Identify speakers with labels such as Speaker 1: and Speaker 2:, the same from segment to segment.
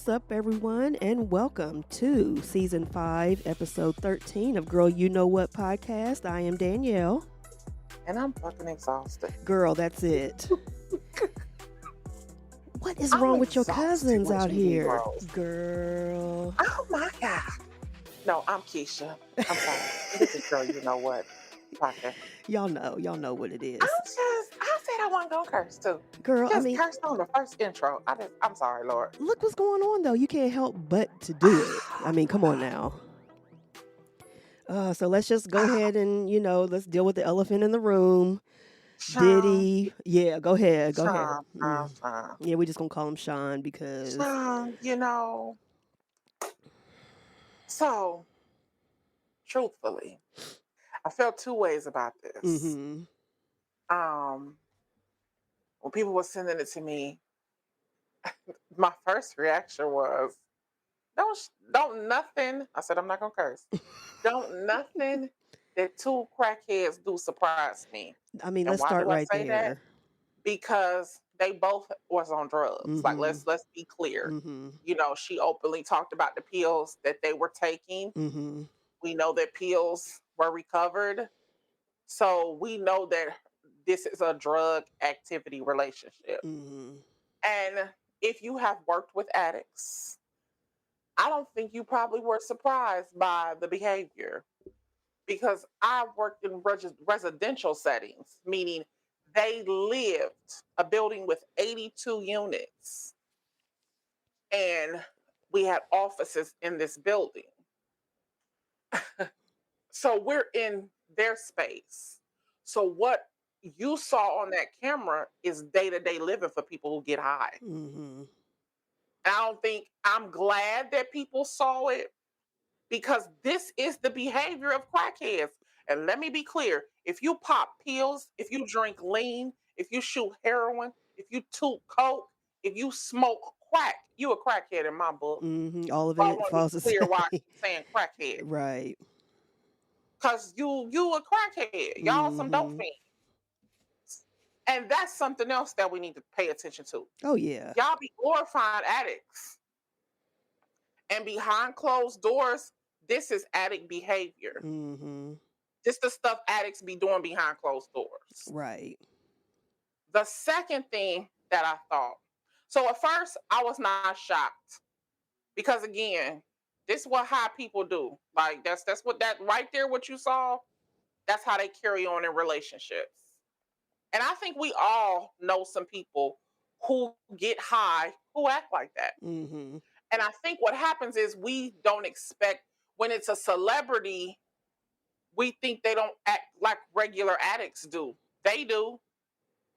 Speaker 1: What's up, everyone, and welcome to Season 5, Episode 13 of Girl You Know What podcast. I am Danielle.
Speaker 2: And I'm fucking exhausted.
Speaker 1: Girl, that's it. What is
Speaker 2: I'm
Speaker 1: wrong with your
Speaker 2: exhausted
Speaker 1: cousins
Speaker 2: with
Speaker 1: out
Speaker 2: you
Speaker 1: here?
Speaker 2: Negroes.
Speaker 1: Girl.
Speaker 2: Oh my God. No, I'm Keisha. I'm sorry. This is Girl You Know What podcast.
Speaker 1: Y'all know what it is.
Speaker 2: I said I wasn't gonna curse too.
Speaker 1: Girl,
Speaker 2: Just cursed on the first intro. I'm sorry, Lord.
Speaker 1: Look what's going on, though. You can't help but to do it. I mean, come on now. So let's just go ahead and, let's deal with the elephant in the room.
Speaker 2: Sean,
Speaker 1: Diddy. Yeah, go ahead.
Speaker 2: Sean.
Speaker 1: Yeah, we're just going to call him Sean because...
Speaker 2: Sean, so, truthfully, I felt two ways about this.
Speaker 1: Mm-hmm.
Speaker 2: When people were sending it to me, my first reaction was, don't nothing. I said, I'm not gonna curse. Don't nothing that two crackheads do surprise me.
Speaker 1: I mean,
Speaker 2: And
Speaker 1: let's
Speaker 2: why
Speaker 1: start
Speaker 2: do I
Speaker 1: right
Speaker 2: say
Speaker 1: there.
Speaker 2: that? Because they both was on drugs.
Speaker 1: Mm-hmm.
Speaker 2: Like let's be clear.
Speaker 1: Mm-hmm.
Speaker 2: She openly talked about the pills that they were taking.
Speaker 1: Mm-hmm.
Speaker 2: We know that pills were recovered. So we know that this is a drug activity relationship.
Speaker 1: Mm-hmm.
Speaker 2: And if you have worked with addicts, I don't think you probably were surprised by the behavior because I worked in residential settings, meaning they lived a building with 82 units and we had offices in this building. So we're in their space. So what you saw on that camera is day-to-day living for people who get high.
Speaker 1: Mm-hmm.
Speaker 2: I'm glad that people saw it because this is the behavior of crackheads. And let me be clear, if you pop pills, if you drink lean, if you shoot heroin, if you toot coke, if you smoke crack, you a crackhead in my book.
Speaker 1: Mm-hmm. All of
Speaker 2: I
Speaker 1: it
Speaker 2: want to
Speaker 1: falls
Speaker 2: be
Speaker 1: the
Speaker 2: clear
Speaker 1: same.
Speaker 2: why I keep saying crackhead.
Speaker 1: Right.
Speaker 2: Because you a crackhead. Y'all some dope fiends. And that's something else that we need to pay attention to.
Speaker 1: Oh, yeah.
Speaker 2: Y'all be glorifying addicts. And behind closed doors, this is addict behavior.
Speaker 1: Mm-hmm.
Speaker 2: This the stuff addicts be doing behind closed doors.
Speaker 1: Right.
Speaker 2: The second thing that I thought, so at first I was not shocked because again, this is what high people do. Like that's what that right there, what you saw, that's how they carry on in relationships. And I think we all know some people who get high who act like that.
Speaker 1: Mm-hmm.
Speaker 2: And I think what happens is we don't expect when it's a celebrity, we think they don't act like regular addicts do. They do.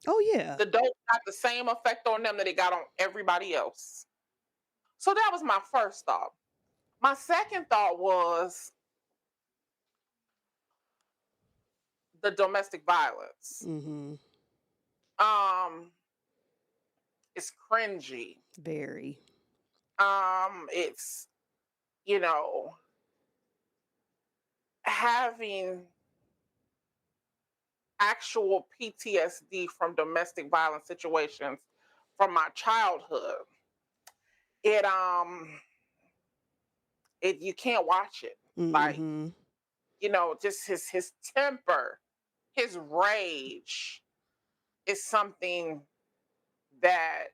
Speaker 1: Oh, yeah.
Speaker 2: The dope got the same effect on them that it got on everybody else. So that was my first thought. My second thought was the domestic violence.
Speaker 1: Mm-hmm.
Speaker 2: It's cringy.
Speaker 1: Very.
Speaker 2: It's having actual PTSD from domestic violence situations from my childhood. It you can't watch it.
Speaker 1: Mm-hmm.
Speaker 2: Like, just his temper, his rage is something that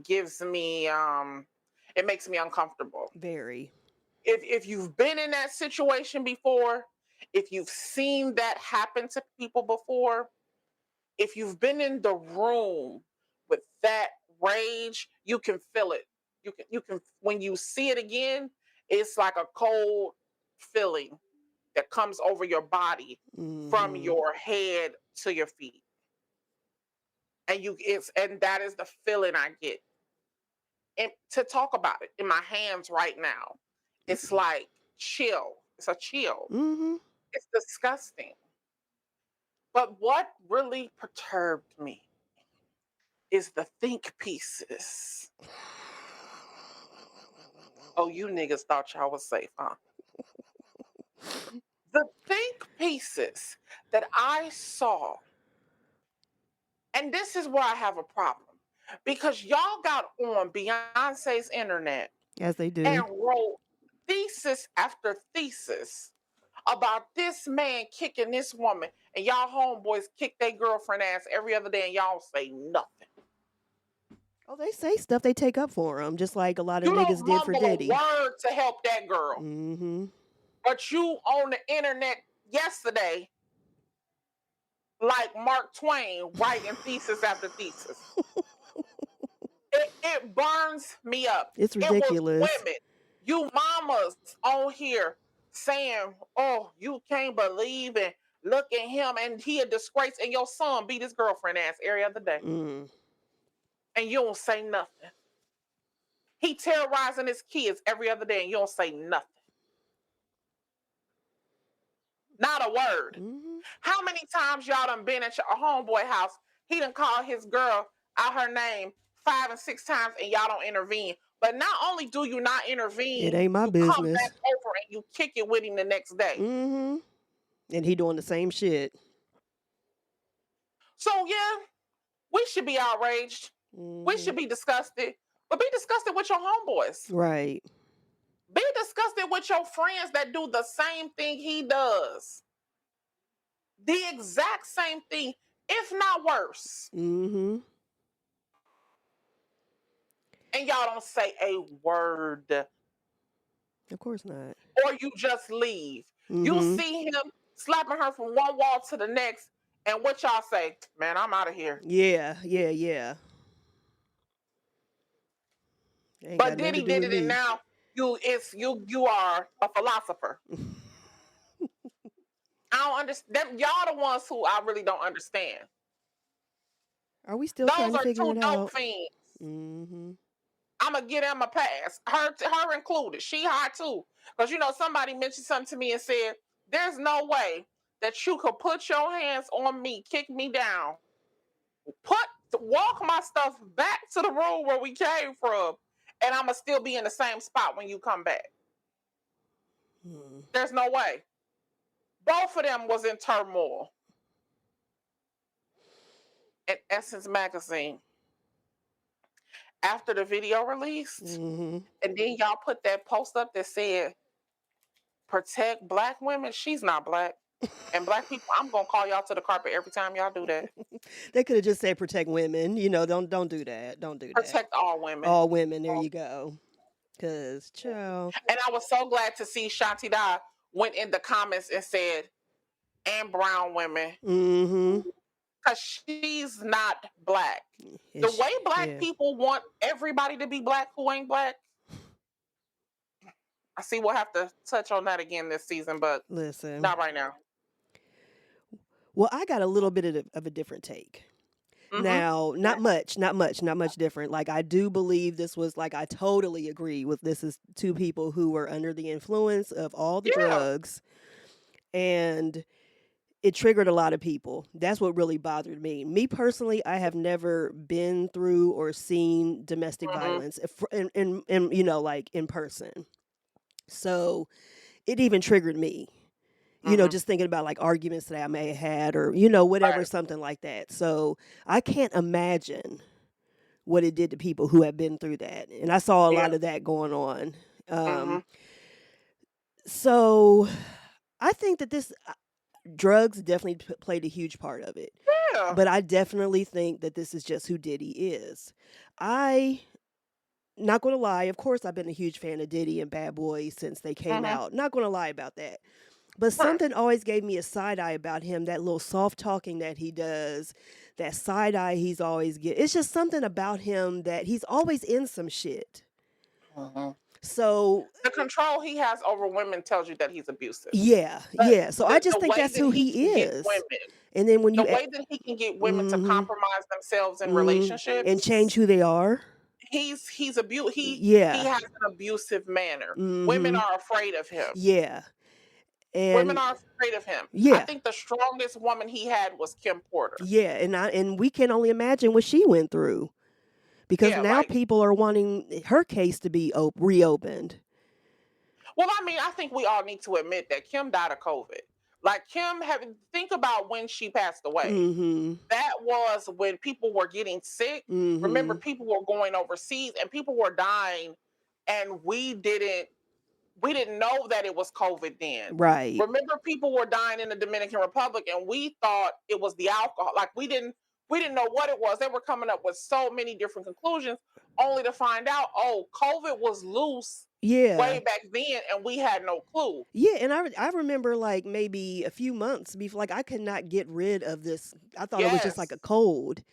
Speaker 2: gives me it makes me uncomfortable.
Speaker 1: Very.
Speaker 2: If you've been in that situation before, if you've seen that happen to people before, if you've been in the room with that rage, you can feel it. You can when you see it again, it's like a cold feeling that comes over your body from your head to your feet. And that is the feeling I get. And to talk about it in my hands right now, it's like chill. It's a chill.
Speaker 1: Mm-hmm.
Speaker 2: It's disgusting. But what really perturbed me is the think pieces. Oh, you niggas thought y'all was safe, huh? The think pieces that I saw, and this is where I have a problem. because y'all got on Beyonce's internet
Speaker 1: As they
Speaker 2: and
Speaker 1: do.
Speaker 2: wrote thesis after thesis about this man kicking this woman, and y'all homeboys kick their girlfriend ass every other day, and y'all say nothing.
Speaker 1: Oh, they say stuff they take up for him, just like a lot of
Speaker 2: You
Speaker 1: niggas
Speaker 2: don't
Speaker 1: did for
Speaker 2: mumble a
Speaker 1: Diddy.
Speaker 2: word to help that girl,
Speaker 1: Mm-hmm.
Speaker 2: but you on the internet yesterday, like Mark Twain, writing thesis after thesis. It burns me up.
Speaker 1: It's
Speaker 2: It was
Speaker 1: ridiculous.
Speaker 2: women, you mamas on here saying, "Oh, you can't believe it. Look at him, and he a disgrace, and your son beat his girlfriend ass every other day,
Speaker 1: Mm.
Speaker 2: and you don't say nothing. He terrorizing his kids every other day, and you don't say nothing. Not a word.
Speaker 1: Mm-hmm.
Speaker 2: How many times y'all done been at your homeboy house? He done called his girl out her name 5 and 6 times, and y'all don't intervene. But not only do you not intervene,
Speaker 1: It ain't my
Speaker 2: you come
Speaker 1: business.
Speaker 2: back over and you kick it with him the next day.
Speaker 1: Mm-hmm. And he doing the same shit.
Speaker 2: So yeah, we should be outraged.
Speaker 1: Mm-hmm.
Speaker 2: We should be disgusted. But be disgusted with your homeboys.
Speaker 1: Right.
Speaker 2: Be disgusted with your friends that do the same thing he does. The exact same thing, if not worse.
Speaker 1: Mm-hmm.
Speaker 2: And y'all don't say a word.
Speaker 1: Of course not.
Speaker 2: Or you just leave.
Speaker 1: Mm-hmm.
Speaker 2: You see him slapping her from one wall to the next, and what y'all say? Man, I'm out of here.
Speaker 1: Yeah. Ain't
Speaker 2: But
Speaker 1: got nothing to
Speaker 2: Diddy
Speaker 1: do
Speaker 2: did
Speaker 1: with
Speaker 2: it, and
Speaker 1: me.
Speaker 2: now you are a philosopher. I don't understand. Y'all the ones who I really don't understand.
Speaker 1: Are we still trying
Speaker 2: Those
Speaker 1: to
Speaker 2: are
Speaker 1: figure
Speaker 2: two
Speaker 1: it
Speaker 2: dope
Speaker 1: out?
Speaker 2: fiends.
Speaker 1: Mm-hmm.
Speaker 2: I'm gonna get them a pass. Her included. She high too. Because somebody mentioned something to me and said, "There's no way that you could put your hands on me, kick me down, walk my stuff back to the room where we came from, and I'ma still be in the same spot when you come back." There's no way. Both of them was in turmoil. At Essence Magazine, after the video released,
Speaker 1: Mm-hmm.
Speaker 2: and then y'all put that post up that said, "Protect Black women." She's not Black. And Black people, I'm gonna call y'all to the carpet every time y'all do that.
Speaker 1: They could have just said protect women. Don't do that. Don't do that.
Speaker 2: Protect all women.
Speaker 1: All women. There you go. Cause child.
Speaker 2: And I was so glad to see Shanti Da went in the comments and said, "And brown women."
Speaker 1: Mm-hmm.
Speaker 2: Because she's not Black. The way Black people want everybody to be Black who ain't Black, I see we'll have to touch on that again this season, but
Speaker 1: listen,
Speaker 2: not right now.
Speaker 1: Well, I got a little bit of a different take.
Speaker 2: Mm-hmm.
Speaker 1: Now, not much different. Like, I do believe this was like, I totally agree with this is two people who were under the influence of all the drugs, and it triggered a lot of people. That's what really bothered me. Me personally, I have never been through or seen domestic violence in like in person. So it even triggered me. Just thinking about like arguments that I may have had or, whatever, something like that. So I can't imagine what it did to people who have been through that. And I saw a lot of that going on. So I think that this drugs definitely played a huge part of it.
Speaker 2: Yeah.
Speaker 1: But I definitely think that this is just who Diddy is. Not going to lie, of course, I've been a huge fan of Diddy and Bad Boy since they came out. Not going to lie about that. But something always gave me a side eye about him, that little soft talking that he does, that side eye he's always getting. It's just something about him that he's always in some shit. So
Speaker 2: the control he has over women tells you that he's abusive.
Speaker 1: Yeah. So I just think that's who he is. And then when
Speaker 2: the way that he can get women to compromise themselves in relationships
Speaker 1: and change who they are.
Speaker 2: He's he has an abusive manner. Women are afraid of him.
Speaker 1: Yeah. And
Speaker 2: women are afraid of him.
Speaker 1: Yeah.
Speaker 2: I think the strongest woman he had was Kim Porter.
Speaker 1: Yeah, and we can only imagine what she went through. Because now people are wanting her case to be reopened.
Speaker 2: Well, I mean, I think we all need to admit that Kim died of COVID. Like Kim, think about when she passed away.
Speaker 1: Mhm.
Speaker 2: That was when people were getting sick. Remember,
Speaker 1: Mhm.
Speaker 2: people were going overseas and people were dying, and we didn't know that it was COVID then.
Speaker 1: Right.
Speaker 2: Remember, people were dying in the Dominican Republic, and we thought it was the alcohol. Like we didn't know what it was. They were coming up with so many different conclusions, only to find out, oh, COVID was loose way
Speaker 1: Yeah.
Speaker 2: back then, and we had no clue.
Speaker 1: Yeah, and I remember, like, maybe a few months before, like, I could not get rid of this. I thought it was just like a
Speaker 2: Yes,
Speaker 1: cold,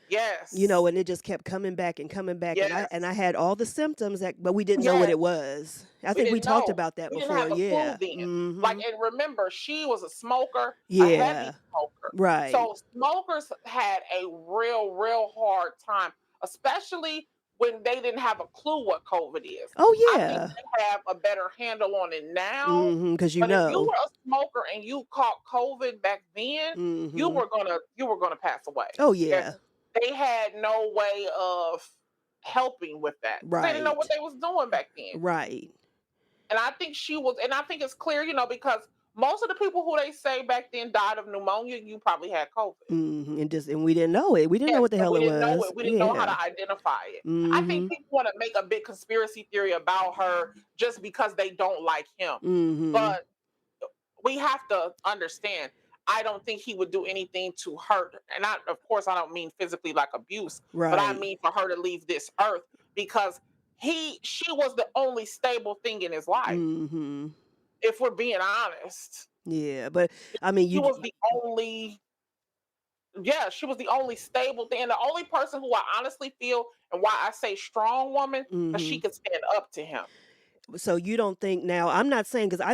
Speaker 2: yes,
Speaker 1: and it just kept coming back, and I
Speaker 2: yes,
Speaker 1: had all the symptoms but we didn't know what
Speaker 2: yes.
Speaker 1: it was. I
Speaker 2: We
Speaker 1: think we
Speaker 2: didn't
Speaker 1: talked
Speaker 2: know.
Speaker 1: about that
Speaker 2: We didn't
Speaker 1: before.
Speaker 2: have a clue
Speaker 1: Yeah.
Speaker 2: then. Like,
Speaker 1: Mhm.
Speaker 2: and remember, she was a smoker, a heavy
Speaker 1: Yeah.
Speaker 2: smoker.
Speaker 1: Right.
Speaker 2: So smokers had a real, real hard time, especially when they didn't have a clue what COVID is.
Speaker 1: Oh,
Speaker 2: I think
Speaker 1: yeah.
Speaker 2: they have a better handle on it now.
Speaker 1: Mhm. Because you
Speaker 2: But if you
Speaker 1: know.
Speaker 2: were a smoker and you caught COVID back then, you
Speaker 1: Mhm.
Speaker 2: were gonna pass away.
Speaker 1: Oh,
Speaker 2: There-
Speaker 1: yeah.
Speaker 2: They had no way of helping with that because they didn't know what
Speaker 1: Right.
Speaker 2: they was doing back then.
Speaker 1: Right.
Speaker 2: And I think it's clear, because most of the people who they say back then died of pneumonia, you probably had COVID.
Speaker 1: And we didn't know it. We didn't know
Speaker 2: Yes,
Speaker 1: what the
Speaker 2: and
Speaker 1: hell
Speaker 2: we
Speaker 1: it
Speaker 2: didn't know
Speaker 1: was.
Speaker 2: it. We didn't know how
Speaker 1: Yeah.
Speaker 2: to identify it. I think
Speaker 1: Mhm.
Speaker 2: people want to make a big conspiracy theory about her just because they don't like him.
Speaker 1: Mhm.
Speaker 2: But we have to understand, I don't think he would do anything to hurt. And of course, I don't mean physically like abuse, but I
Speaker 1: Right.
Speaker 2: mean for her to leave this earth because she was the only stable thing in his life,
Speaker 1: Mhm.
Speaker 2: if we're being honest.
Speaker 1: Yeah, but I mean,
Speaker 2: She
Speaker 1: you
Speaker 2: was the only Yeah, she was the only stable thing, and the only person who I honestly feel, and why I say strong woman, because she
Speaker 1: mhm.
Speaker 2: could stand up to him.
Speaker 1: So you don't think now, I'm not saying, because I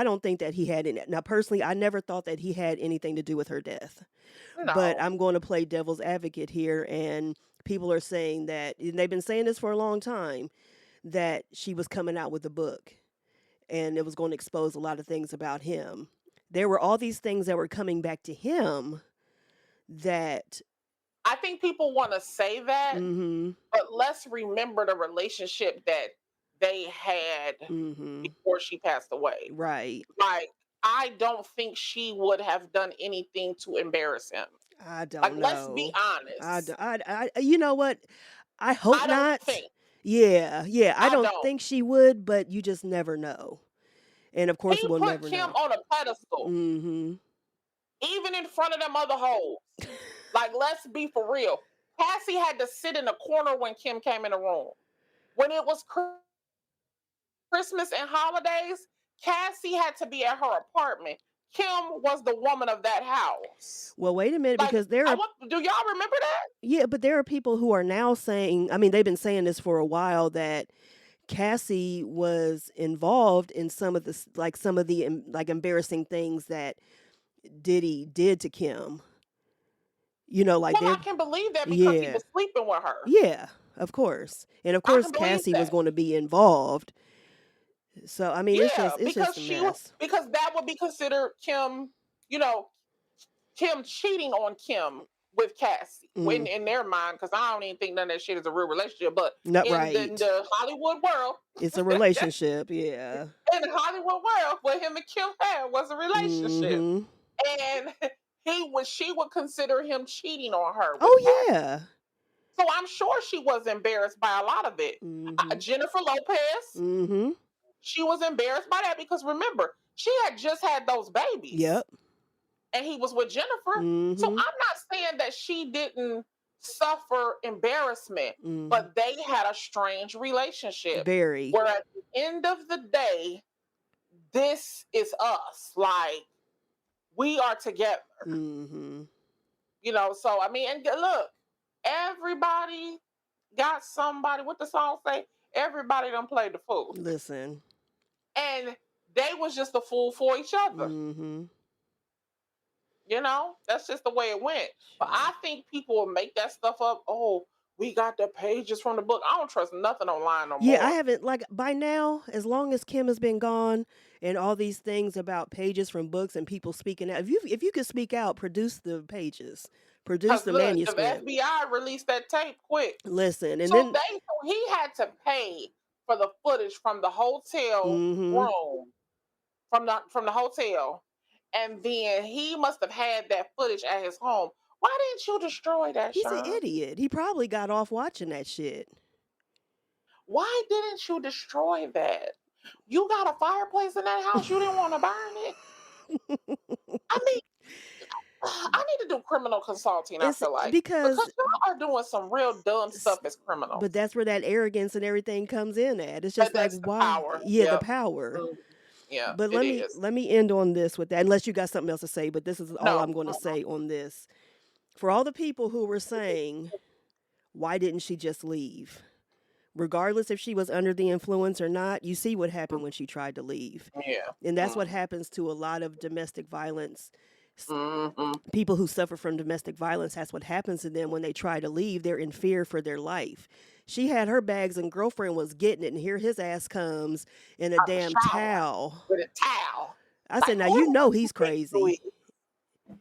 Speaker 1: don't think that he had any. Now, personally, I never thought that he had anything to do with her death. But
Speaker 2: No.
Speaker 1: I'm going to play devil's advocate here, and people are saying that, and they've been saying this for a long time, that she was coming out with a book and it was going to expose a lot of things about him. There were all these things that were coming back to him that.
Speaker 2: I think people want to say that,
Speaker 1: Mhm.
Speaker 2: but let's remember the relationship that they had
Speaker 1: Mhm.
Speaker 2: before she passed away.
Speaker 1: Right.
Speaker 2: Like, I don't think she would have done anything to embarrass him.
Speaker 1: I
Speaker 2: Like,
Speaker 1: don't
Speaker 2: let's be
Speaker 1: know.
Speaker 2: honest.
Speaker 1: You know what? I hope
Speaker 2: I don't
Speaker 1: not.
Speaker 2: think.
Speaker 1: Yeah, yeah. I
Speaker 2: I
Speaker 1: don't
Speaker 2: don't.
Speaker 1: think she would, but you just never know. And of course,
Speaker 2: He
Speaker 1: we'll
Speaker 2: put
Speaker 1: never
Speaker 2: Kim
Speaker 1: know.
Speaker 2: on a pedestal,
Speaker 1: Mhm.
Speaker 2: even in front of them other hoes. Like, let's be for real. Cassie had to sit in the corner when Kim came in the room. When it was Christmas and holidays, Cassie had to be at her apartment. Kim was the woman of that house.
Speaker 1: Well, wait a minute,
Speaker 2: Like,
Speaker 1: because there are.
Speaker 2: do y'all remember that?
Speaker 1: Yeah, but there are people who are now saying, I mean, they've been saying this for a while, that Cassie was involved in some of the like embarrassing things that Diddy did to Kim. Like
Speaker 2: Well, I
Speaker 1: they're.
Speaker 2: can believe that because he
Speaker 1: Yeah.
Speaker 2: was sleeping with her.
Speaker 1: Yeah, of course. And of
Speaker 2: I
Speaker 1: course
Speaker 2: can believe
Speaker 1: Cassie was
Speaker 2: that.
Speaker 1: going to be involved. So I mean,
Speaker 2: Yeah,
Speaker 1: it's just a mess.
Speaker 2: because that would be considered Kim, you know, Kim cheating on Kim with Cassie. When
Speaker 1: Mm,
Speaker 2: in their mind, because I don't even think none of that shit is a real relationship. But
Speaker 1: not
Speaker 2: in
Speaker 1: right.
Speaker 2: the Hollywood world,
Speaker 1: It's a relationship, yeah.
Speaker 2: in the Hollywood world, what him and Kim had was a relationship,
Speaker 1: Mhm.
Speaker 2: and she would consider him cheating on her with
Speaker 1: Oh
Speaker 2: Cassie.
Speaker 1: yeah.
Speaker 2: So I'm sure she was embarrassed by a lot of it.
Speaker 1: Mhm.
Speaker 2: Jennifer Lopez,
Speaker 1: Mhm.
Speaker 2: she was embarrassed by that because remember, she had just had those babies
Speaker 1: Yep.
Speaker 2: and he was with Jennifer. So
Speaker 1: Mhm.
Speaker 2: I'm not saying that she didn't suffer embarrassment,
Speaker 1: Mhm.
Speaker 2: but they had a strange relationship
Speaker 1: Very.
Speaker 2: where at the end of the day, this is us. Like, we are together,
Speaker 1: Mhm.
Speaker 2: So I mean, and look, everybody got somebody. What the song say? Everybody done played the fool,
Speaker 1: Listen.
Speaker 2: and they was just a fool for each other.
Speaker 1: Mhm.
Speaker 2: That's just the way it went. But I think people will make that stuff up. Oh, we got the pages from the book. I don't trust nothing online no
Speaker 1: Yeah, I
Speaker 2: more.
Speaker 1: haven't, like, by now, as long as Kim has been gone and all these things about pages from books and people speaking out. If you could speak out, produce the pages. Produce
Speaker 2: Cause
Speaker 1: the
Speaker 2: look, the
Speaker 1: manuscript.
Speaker 2: FBI released that tape quick.
Speaker 1: Listen, and
Speaker 2: So
Speaker 1: then.
Speaker 2: he had to pay for the footage from the hotel
Speaker 1: Mhm.
Speaker 2: room, from the hotel, and then he must have had that footage at his home. Why didn't you destroy that,
Speaker 1: He's an
Speaker 2: Sean?
Speaker 1: idiot. He probably got off watching that shit.
Speaker 2: Why didn't you destroy that? You got a fireplace in that house. You didn't want to burn it. I mean, I need to do criminal consulting. I
Speaker 1: It's
Speaker 2: feel like
Speaker 1: because
Speaker 2: because y'all are doing some real dumb
Speaker 1: s-
Speaker 2: stuff as criminals.
Speaker 1: but that's where that arrogance and everything comes in at. It's
Speaker 2: But
Speaker 1: just like,
Speaker 2: that's the
Speaker 1: why?
Speaker 2: power.
Speaker 1: Yeah, the
Speaker 2: Yep.
Speaker 1: power.
Speaker 2: Mm, yeah,
Speaker 1: But
Speaker 2: it
Speaker 1: let me
Speaker 2: is.
Speaker 1: let me end on this with that, unless you got something else to say, but this is all
Speaker 2: No.
Speaker 1: I'm going to say on this. For all the people who were saying, why didn't she just leave? Regardless if she was under the influence or not, you see what happened when she tried to leave.
Speaker 2: Yeah.
Speaker 1: And that's what happens to a lot of domestic violence.
Speaker 2: Mm-hmm.
Speaker 1: People who suffer from domestic violence, that's what happens to them when they try to leave. They're in fear for their life. She had her bags and girlfriend was getting it, and here his ass comes in a
Speaker 2: Out the
Speaker 1: damn
Speaker 2: shower
Speaker 1: towel.
Speaker 2: with a towel.
Speaker 1: I
Speaker 2: Like
Speaker 1: said, now
Speaker 2: who
Speaker 1: you
Speaker 2: the
Speaker 1: know
Speaker 2: fuck you
Speaker 1: he's
Speaker 2: think you
Speaker 1: crazy.
Speaker 2: is?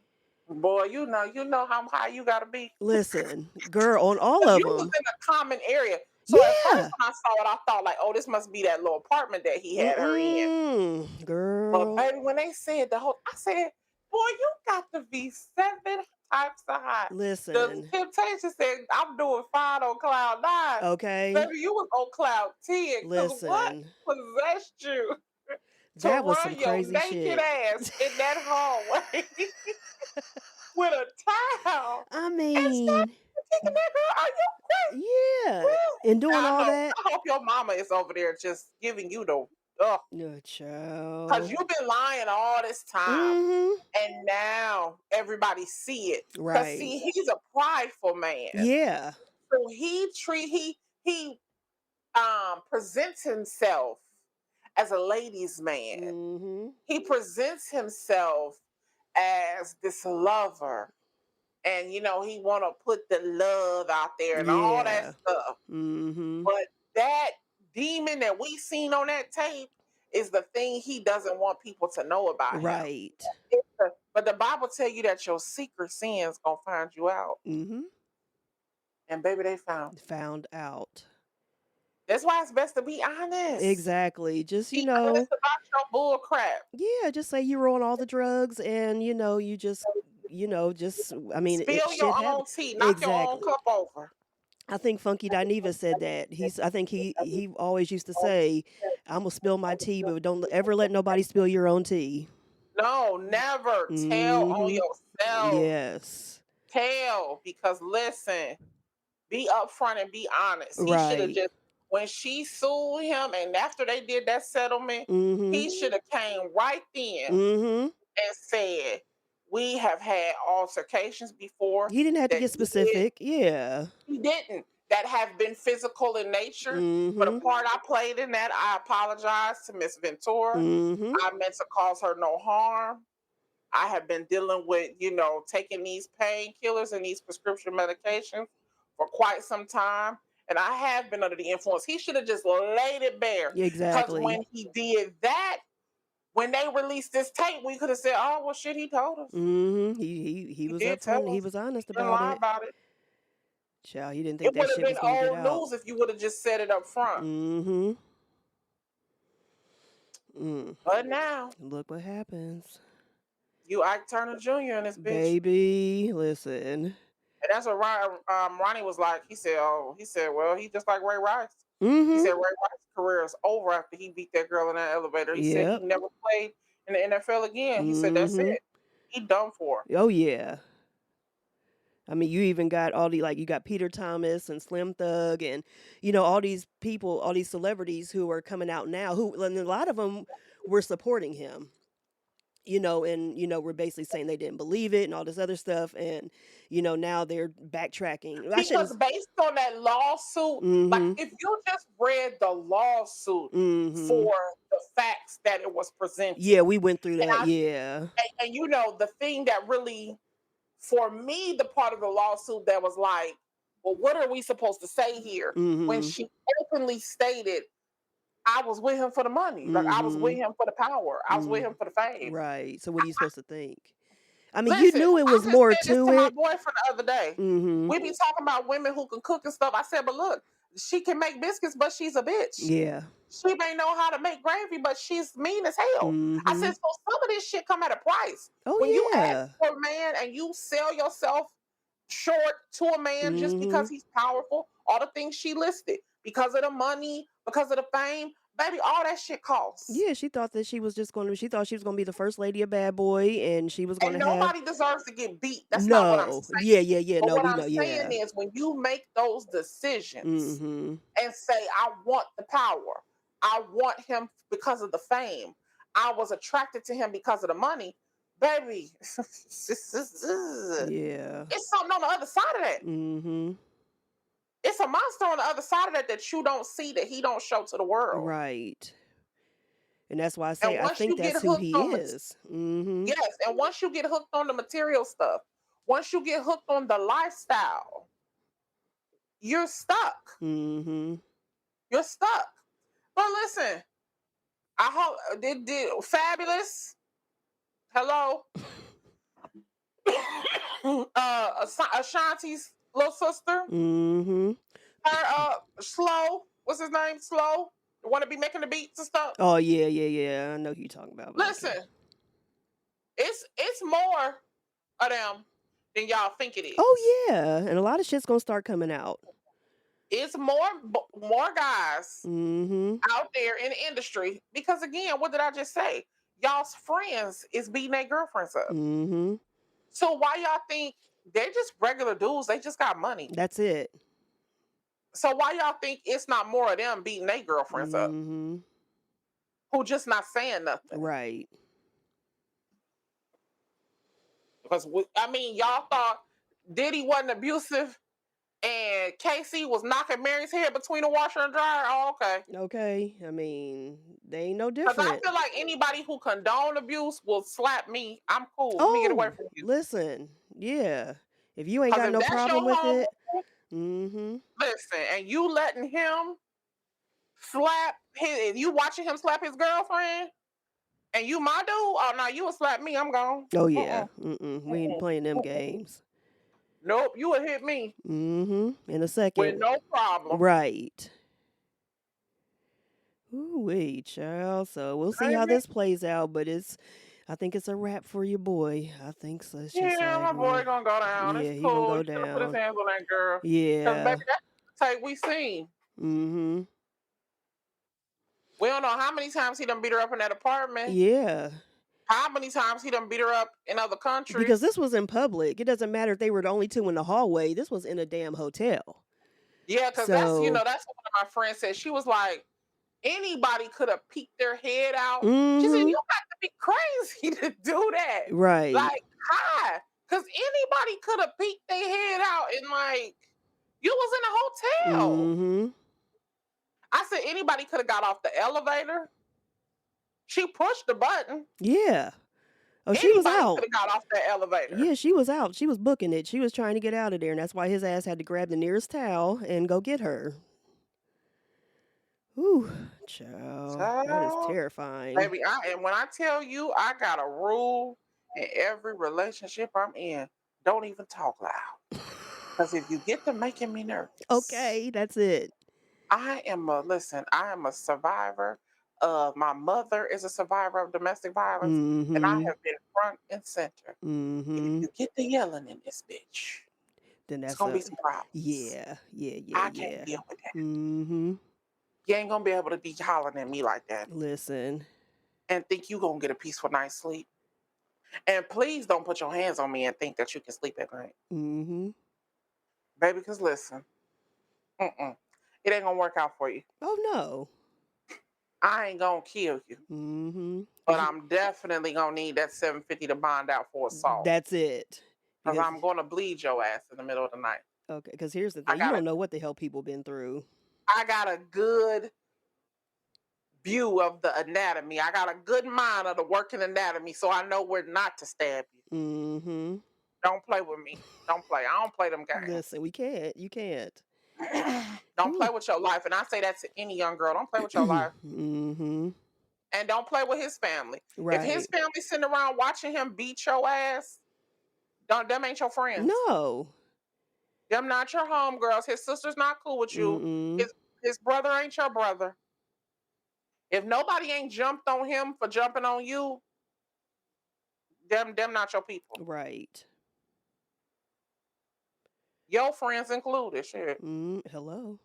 Speaker 2: Boy, you know how high you gotta be.
Speaker 1: Listen, girl, on all
Speaker 2: 'Cause
Speaker 1: of
Speaker 2: you was
Speaker 1: them.
Speaker 2: in a common area. So at first when
Speaker 1: Yeah.
Speaker 2: I saw it, I thought like, oh, this must be that little apartment that he had her in. But
Speaker 1: Girl.
Speaker 2: baby, when they said the whole, I said, boy, you got to be 7 types of high. The
Speaker 1: Listen,
Speaker 2: Temptation said, I'm doing fine on cloud 9.
Speaker 1: okay?
Speaker 2: Baby, you was on cloud 10. Because what
Speaker 1: Listen,
Speaker 2: possessed you to
Speaker 1: that was some
Speaker 2: run your
Speaker 1: crazy
Speaker 2: naked
Speaker 1: shit.
Speaker 2: ass in that hallway with a towel
Speaker 1: I
Speaker 2: and start
Speaker 1: mean,
Speaker 2: taking that girl? Are you crazy?
Speaker 1: yeah.
Speaker 2: Woo.
Speaker 1: And doing
Speaker 2: I
Speaker 1: all
Speaker 2: know.
Speaker 1: that.
Speaker 2: I hope your mama is over there just giving you the,
Speaker 1: No,
Speaker 2: because
Speaker 1: child.
Speaker 2: you've been lying all this time.
Speaker 1: Mm-hmm.
Speaker 2: And now everybody see it. Cause
Speaker 1: Right.
Speaker 2: see, he's a prideful man.
Speaker 1: Yeah.
Speaker 2: So he presents himself as a ladies' man.
Speaker 1: Mm-hmm.
Speaker 2: He presents himself as this lover. And he wanna put the love out there and all that
Speaker 1: Yeah.
Speaker 2: stuff.
Speaker 1: Mm-hmm.
Speaker 2: But that demon that we seen on that tape is the thing he doesn't want people to know about him.
Speaker 1: Right.
Speaker 2: But the Bible tell you that your secret sins gonna find you out.
Speaker 1: Mm-hmm.
Speaker 2: And baby, they found.
Speaker 1: Found out.
Speaker 2: That's why it's best to be honest.
Speaker 1: Exactly. Just,
Speaker 2: Be honest about your bull crap.
Speaker 1: yeah, just say you were on all the drugs and, you just, I mean,
Speaker 2: Spill
Speaker 1: shit
Speaker 2: your
Speaker 1: happened.
Speaker 2: own tea, knock your own
Speaker 1: Exactly.
Speaker 2: cup over.
Speaker 1: I think Funky Dineva said that. I think he always used to say, I'm gonna spill my tea, but don't ever let nobody spill your own tea.
Speaker 2: No, never tell on
Speaker 1: Mm-hmm.
Speaker 2: yourself.
Speaker 1: Yes.
Speaker 2: Tell, because listen, be upfront and be honest. He should have
Speaker 1: Right.
Speaker 2: just, when she sued him and after they did that settlement,
Speaker 1: Mm-hmm.
Speaker 2: he should have came right then
Speaker 1: Mm-hmm.
Speaker 2: and said, we have had altercations before
Speaker 1: He didn't have to
Speaker 2: that
Speaker 1: get specific. Yeah.
Speaker 2: he didn't, that have been physical in nature. For the
Speaker 1: Mm-hmm.
Speaker 2: part I played in that, I apologize to Miss Ventura.
Speaker 1: Mm-hmm.
Speaker 2: I meant to cause her no harm. I have been dealing with, taking these painkillers and these prescription medications for quite some time. And I have been under the influence. He should have just laid it bare. Because
Speaker 1: Exactly.
Speaker 2: when he did that, when they released this tape, we could have said, oh, well, shit, he told us.
Speaker 1: Mm-hmm. He was
Speaker 2: did tell
Speaker 1: upfront. He
Speaker 2: us.
Speaker 1: was honest
Speaker 2: He didn't
Speaker 1: about
Speaker 2: lie
Speaker 1: it.
Speaker 2: about it.
Speaker 1: Child, he didn't
Speaker 2: It
Speaker 1: think that
Speaker 2: would have
Speaker 1: shit was
Speaker 2: been
Speaker 1: gonna get
Speaker 2: old
Speaker 1: out.
Speaker 2: news if you would have just said it up front.
Speaker 1: Mm-hmm. Mm.
Speaker 2: But now,
Speaker 1: Look what happens.
Speaker 2: you Ike Turner Jr. in this bitch.
Speaker 1: Baby, listen.
Speaker 2: And that's what Ronnie was like. He said, well, he just like Ray Rice. He
Speaker 1: Mm-hmm.
Speaker 2: said Ray Rice's career is over after he beat that girl in that elevator. He said
Speaker 1: Yep.
Speaker 2: he never played in the NFL again. He said that's
Speaker 1: Mm-hmm.
Speaker 2: it. He done for.
Speaker 1: Oh yeah. I mean, you even got you got Peter Thomas and Slim Thug and, all these people, all these celebrities who are coming out now and a lot of them were supporting him, and, we're basically saying they didn't believe it and all this other stuff. And, now they're backtracking.
Speaker 2: Because based on that lawsuit, like
Speaker 1: Mm-hmm.
Speaker 2: if you just read the lawsuit
Speaker 1: Mm-hmm.
Speaker 2: for the facts that it was presented.
Speaker 1: Yeah, we went through that.
Speaker 2: And
Speaker 1: Yeah.
Speaker 2: and the thing that really, for me, the part of the lawsuit that was like, well, what are we supposed to say here? When
Speaker 1: Mm-hmm.
Speaker 2: she openly stated, I was with him for the money. Like I was with
Speaker 1: Mm-hmm.
Speaker 2: him for the power. I was with him for the fame.
Speaker 1: Right. So what are you supposed to think? I mean, you
Speaker 2: Listen,
Speaker 1: knew it
Speaker 2: I
Speaker 1: was
Speaker 2: just
Speaker 1: more
Speaker 2: said this
Speaker 1: to
Speaker 2: to my
Speaker 1: it.
Speaker 2: boyfriend the other day.
Speaker 1: Mm-hmm.
Speaker 2: We be talking about women who can cook and stuff. I said, but look, she can make biscuits, but she's a bitch.
Speaker 1: Yeah.
Speaker 2: She may know how to make gravy, but she's mean as hell. I said,
Speaker 1: Mhm.
Speaker 2: so some of this shit come at a price. When you
Speaker 1: Oh,
Speaker 2: ask
Speaker 1: yeah.
Speaker 2: for a man and you sell yourself short to a man just because
Speaker 1: Mhm.
Speaker 2: he's powerful, all the things she listed, because of the money, because of the fame, baby, all that shit costs.
Speaker 1: Yeah, she thought that she thought she was gonna be the first lady of Bad Boy, and she was
Speaker 2: And
Speaker 1: gonna have
Speaker 2: nobody deserves to get beat. That's not what I'm
Speaker 1: No. Yeah,
Speaker 2: saying.
Speaker 1: yeah, yeah.
Speaker 2: But
Speaker 1: No,
Speaker 2: what
Speaker 1: we
Speaker 2: I'm
Speaker 1: know,
Speaker 2: saying
Speaker 1: yeah.
Speaker 2: is when you make those decisions
Speaker 1: Mhm.
Speaker 2: and say, I want the power, I want him because of the fame, I was attracted to him because of the money, baby, it's
Speaker 1: Yeah.
Speaker 2: something on the other side of that.
Speaker 1: Mhm.
Speaker 2: It's a monster on the other side of that that you don't see, that he don't show to the world.
Speaker 1: Right. And that's why I say
Speaker 2: And
Speaker 1: I
Speaker 2: once
Speaker 1: think
Speaker 2: you get
Speaker 1: that's who
Speaker 2: hooked
Speaker 1: he
Speaker 2: on
Speaker 1: is. Mhm.
Speaker 2: yes, and once you get hooked on the material stuff, once you get hooked on the lifestyle, you're stuck.
Speaker 1: Mhm.
Speaker 2: You're stuck. But listen, I hope did Fabulous. Hello, Ashanti's little sister,
Speaker 1: Mhm.
Speaker 2: her Slow. What's his name? Slow. The one to be making the beats and stuff.
Speaker 1: Oh, yeah, yeah, yeah. I know who you're talking about, but okay.
Speaker 2: Listen, it's more of them than y'all think it is.
Speaker 1: Oh, yeah. And a lot of shit's gonna start coming out.
Speaker 2: It's more guys
Speaker 1: Mhm.
Speaker 2: out there in the industry because again, what did I just say? Y'all's friends is beating their girlfriends up.
Speaker 1: Mhm.
Speaker 2: So why y'all think they're just regular dudes? They just got money.
Speaker 1: That's it.
Speaker 2: So why y'all think it's not more of them beating their girlfriends up
Speaker 1: Mhm.
Speaker 2: who just not saying nothing?
Speaker 1: Right.
Speaker 2: Because I mean, y'all thought Diddy wasn't abusive and Casey was knocking Mary's head between the washer and dryer. Oh, okay.
Speaker 1: Okay. I mean, they ain't no
Speaker 2: Because I
Speaker 1: different.
Speaker 2: feel like anybody who condone abuse will slap me. I'm cool. Let me get away
Speaker 1: Oh,
Speaker 2: from you.
Speaker 1: listen. Yeah. If you ain't
Speaker 2: Because
Speaker 1: got
Speaker 2: if
Speaker 1: no
Speaker 2: that's your
Speaker 1: problem with
Speaker 2: homeboy,
Speaker 1: it, mhm.
Speaker 2: listen, and you letting him slap his, and you watching him slap his girlfriend, and you my dude, oh no, you would slap me. I'm gone.
Speaker 1: Oh, yeah.
Speaker 2: Mm-mm,
Speaker 1: We ain't
Speaker 2: mm-mm,
Speaker 1: playing them
Speaker 2: mm-mm.
Speaker 1: games.
Speaker 2: Nope, you would hit me
Speaker 1: Mhm. In a
Speaker 2: with
Speaker 1: second.
Speaker 2: no problem.
Speaker 1: Right. Ooh wee, child. So we'll see how
Speaker 2: Baby.
Speaker 1: this plays out, but I think it's a wrap for your boy. I think so. It's just
Speaker 2: Yeah,
Speaker 1: like,
Speaker 2: my boy gonna go down. It's
Speaker 1: yeah, he gonna
Speaker 2: cool. He
Speaker 1: go
Speaker 2: should have put his
Speaker 1: down.
Speaker 2: hands on that girl. Cause
Speaker 1: Yeah.
Speaker 2: baby, that's the tape we seen.
Speaker 1: Mhm.
Speaker 2: We don't know how many times he done beat her up in that apartment.
Speaker 1: Yeah.
Speaker 2: How many times he done beat her up in other
Speaker 1: Because
Speaker 2: countries.
Speaker 1: this was in public. It doesn't matter if they were the only two in the hallway. This was in a damn hotel.
Speaker 2: Yeah, cause that's
Speaker 1: So,
Speaker 2: that's what one of my friends said. She was like, anybody could have peeked their head out. She said,
Speaker 1: mhm.
Speaker 2: you got to be crazy to do that.
Speaker 1: Right.
Speaker 2: Like, hi. Because anybody could have peeked their head out and like, you was in a hotel.
Speaker 1: Mhm.
Speaker 2: I said, anybody could have got off the elevator. She pushed the button.
Speaker 1: Yeah. Oh, she was
Speaker 2: Anybody could
Speaker 1: out.
Speaker 2: have got off the elevator.
Speaker 1: Yeah, she was out. She was booking it. She was trying to get out of there, and that's why his ass had to grab the nearest towel and go get her. Ooh, child, that is
Speaker 2: So,
Speaker 1: terrifying.
Speaker 2: baby, and when I tell you I got a rule in every relationship I'm in, don't even talk loud. Because if you get to making me nervous,
Speaker 1: Okay, that's it.
Speaker 2: I am a survivor. My mother is a survivor of domestic violence, and I
Speaker 1: Mhm.
Speaker 2: have been front and center. If
Speaker 1: Mhm.
Speaker 2: you get the yelling in this bitch,
Speaker 1: Then
Speaker 2: it's
Speaker 1: that's
Speaker 2: gonna be
Speaker 1: a
Speaker 2: some problems.
Speaker 1: yeah, yeah, yeah,
Speaker 2: I can't
Speaker 1: yeah.
Speaker 2: deal with that.
Speaker 1: Mhm.
Speaker 2: You ain't gonna be able to be hollering at me like that
Speaker 1: Listen.
Speaker 2: and think you gonna get a peaceful night's sleep. And please don't put your hands on me and think that you can sleep at night,
Speaker 1: Mhm.
Speaker 2: baby. Because listen, mm-mm, it ain't gonna work out for you.
Speaker 1: Oh no.
Speaker 2: I ain't gonna kill you.
Speaker 1: Mhm.
Speaker 2: But
Speaker 1: Cuz you
Speaker 2: I'm definitely gonna need that 750 to bond out for assault.
Speaker 1: that's it.
Speaker 2: Because
Speaker 1: Because
Speaker 2: I'm gonna bleed your ass in the middle of the night.
Speaker 1: okay, cuz here's the
Speaker 2: I
Speaker 1: thing. You
Speaker 2: got a
Speaker 1: don't know what the hell people been through.
Speaker 2: I got a good view of the anatomy. I got a good mind of the working anatomy, so I know where not to stab you.
Speaker 1: Mhm.
Speaker 2: Don't play with me. Don't play. I don't play them games.
Speaker 1: Listen, we can't. You can't.
Speaker 2: Don't play
Speaker 1: Whew.
Speaker 2: with your life. And I say that to any young girl. Don't play with your life.
Speaker 1: mhm.
Speaker 2: And don't play with his family. If his
Speaker 1: Right.
Speaker 2: family sitting around watching him beat your ass, don't them ain't your friends.
Speaker 1: No.
Speaker 2: Them not your homegirls. His sister's not cool with you.
Speaker 1: Mm-mm.
Speaker 2: His brother ain't your brother. If nobody ain't jumped on him for jumping on you, them not your people.
Speaker 1: Right.
Speaker 2: Your friends included. Shit.
Speaker 1: Hello.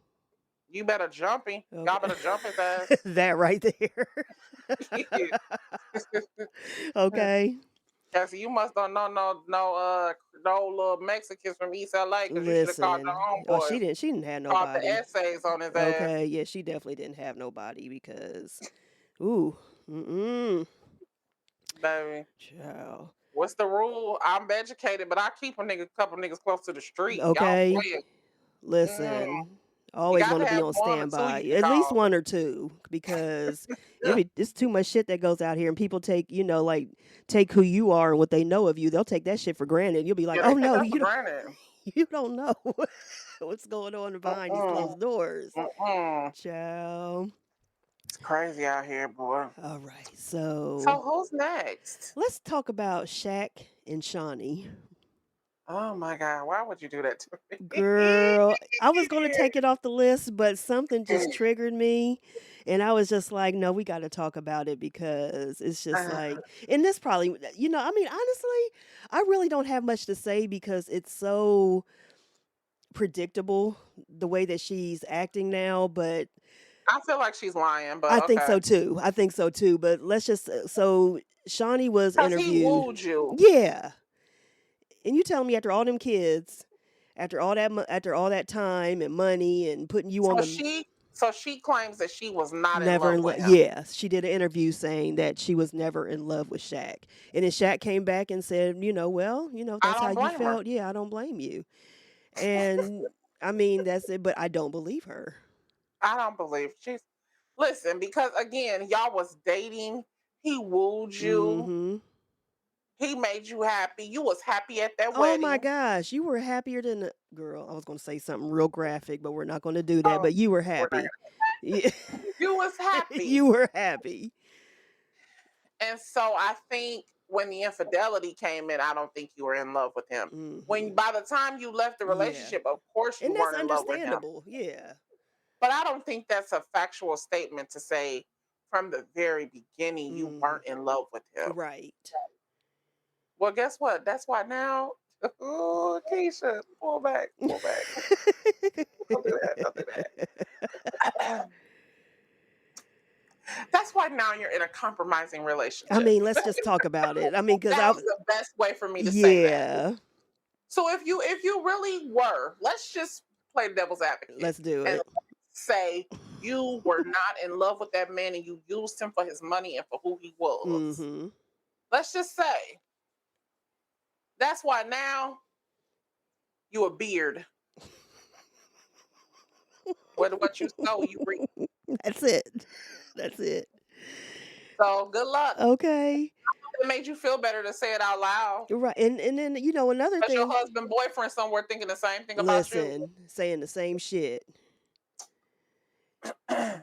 Speaker 2: You better jump him. Y'all
Speaker 1: Okay.
Speaker 2: better jump his ass.
Speaker 1: That right there. Okay.
Speaker 2: Yes, you must don't know no little Mexicans from East LA because you should have called your
Speaker 1: Listen. Oh,
Speaker 2: homeboy.
Speaker 1: she didn't have
Speaker 2: Called the
Speaker 1: nobody.
Speaker 2: essays on his ass.
Speaker 1: Okay, yeah, she definitely didn't have nobody because, ooh,
Speaker 2: Baby.
Speaker 1: child.
Speaker 2: What's the rule? I'm educated, but I keep a couple niggas close to the street. Y'all
Speaker 1: Okay,
Speaker 2: play it.
Speaker 1: listen.
Speaker 2: You
Speaker 1: Always
Speaker 2: got
Speaker 1: want
Speaker 2: to
Speaker 1: to be
Speaker 2: have
Speaker 1: on
Speaker 2: one or two
Speaker 1: standby,
Speaker 2: you can
Speaker 1: at least
Speaker 2: call.
Speaker 1: one or two, because it's too much shit that goes out here, and people take like take who you are and what they know of you. They'll take that shit for granted. You'll be like,
Speaker 2: Yeah,
Speaker 1: oh
Speaker 2: they take
Speaker 1: no,
Speaker 2: that for granted.
Speaker 1: you don't know what's going on behind these closed doors, child.
Speaker 2: It's crazy out here, boy.
Speaker 1: All right, so
Speaker 2: So who's next?
Speaker 1: let's talk about Shaq and Shawnee.
Speaker 2: Oh my God, why would you do that to me?
Speaker 1: Girl, I was going to take it off the list, but something just triggered me. And I was just like, no, we got to talk about it because it's just like, and this probably, I mean, honestly, I really don't have much to say because it's so predictable the way that she's acting now. But
Speaker 2: I feel like she's lying, but
Speaker 1: I think
Speaker 2: okay.
Speaker 1: so too. I think so too. But let's just, so Shawnee was
Speaker 2: Because he
Speaker 1: interviewed.
Speaker 2: wooed you.
Speaker 1: Yeah. And you telling me after all them kids, after all that time and money and putting you on the
Speaker 2: So she claims that she was not in
Speaker 1: never
Speaker 2: love
Speaker 1: in
Speaker 2: with
Speaker 1: love.
Speaker 2: him.
Speaker 1: Yes, she did an interview saying that she was never in love with Shaq, and then Shaq came back and said, well,
Speaker 2: I
Speaker 1: that's how
Speaker 2: don't
Speaker 1: you
Speaker 2: blame her.
Speaker 1: felt. Yeah, I don't blame you. And I mean, that's it. But I don't believe her.
Speaker 2: I don't believe she's. Listen, because again, y'all was dating. He wooed you.
Speaker 1: Mm-hmm.
Speaker 2: He made you happy. You was happy at that
Speaker 1: Oh my
Speaker 2: wedding.
Speaker 1: gosh, you were happier than a girl. I was going to say something real graphic, but we're not going to do that.
Speaker 2: Oh,
Speaker 1: But you were
Speaker 2: we're not
Speaker 1: happy. Yeah.
Speaker 2: You was happy.
Speaker 1: You were happy.
Speaker 2: And so I think when the infidelity came in, I don't think you were in love with him.
Speaker 1: Mm-hmm.
Speaker 2: When by the time you left the relationship, of course you
Speaker 1: And that's
Speaker 2: weren't in love with him.
Speaker 1: understandable. Yeah.
Speaker 2: But I don't think that's a factual statement to say from the very beginning you weren't in love with him.
Speaker 1: Right.
Speaker 2: Well, guess what? That's why now. Oh, Keisha, pull back, pull back. Don't do that. Don't do that. That's why now you're in a compromising relationship.
Speaker 1: I mean, let's just talk about it. I mean, because
Speaker 2: that was the best way for me to say that.
Speaker 1: Yeah.
Speaker 2: So if you really were, let's just play devil's advocate.
Speaker 1: Let's do
Speaker 2: and
Speaker 1: it.
Speaker 2: say you were not in love with that man and you used him for his money and for who he was.
Speaker 1: Mm-hmm.
Speaker 2: Let's just say that's why now you a beard. What you sow, you reap.
Speaker 1: That's it. That's it.
Speaker 2: So good luck.
Speaker 1: Okay.
Speaker 2: It made you feel better to say it out loud.
Speaker 1: Right. And then another
Speaker 2: That's
Speaker 1: thing.
Speaker 2: your husband, boyfriend somewhere thinking the same thing about you.
Speaker 1: Saying the same shit.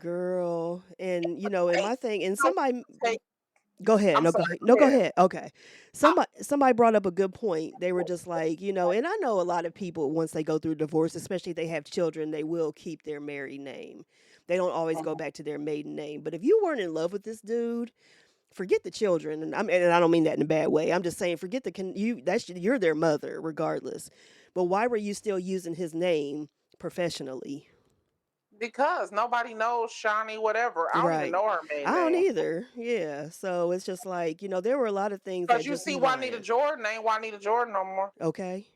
Speaker 1: Girl. And and my thing, and somebody go ahead. Go ahead. Okay. Somebody brought up a good point. They were just like, and I know a lot of people, once they go through divorce, especially if they have children, they will keep their married name. They don't always go back to their maiden name. But if you weren't in love with this dude, forget the children. And I don't mean that in a bad way. I'm just saying, forget you're their mother regardless. But why were you still using his name professionally?
Speaker 2: Because nobody knows Shawnee whatever. I don't even know her maiden name.
Speaker 1: I don't either. Yeah. So it's just like, there were a lot of things that
Speaker 2: because you see Juanita Jordan ain't Juanita Jordan no more.
Speaker 1: Okay.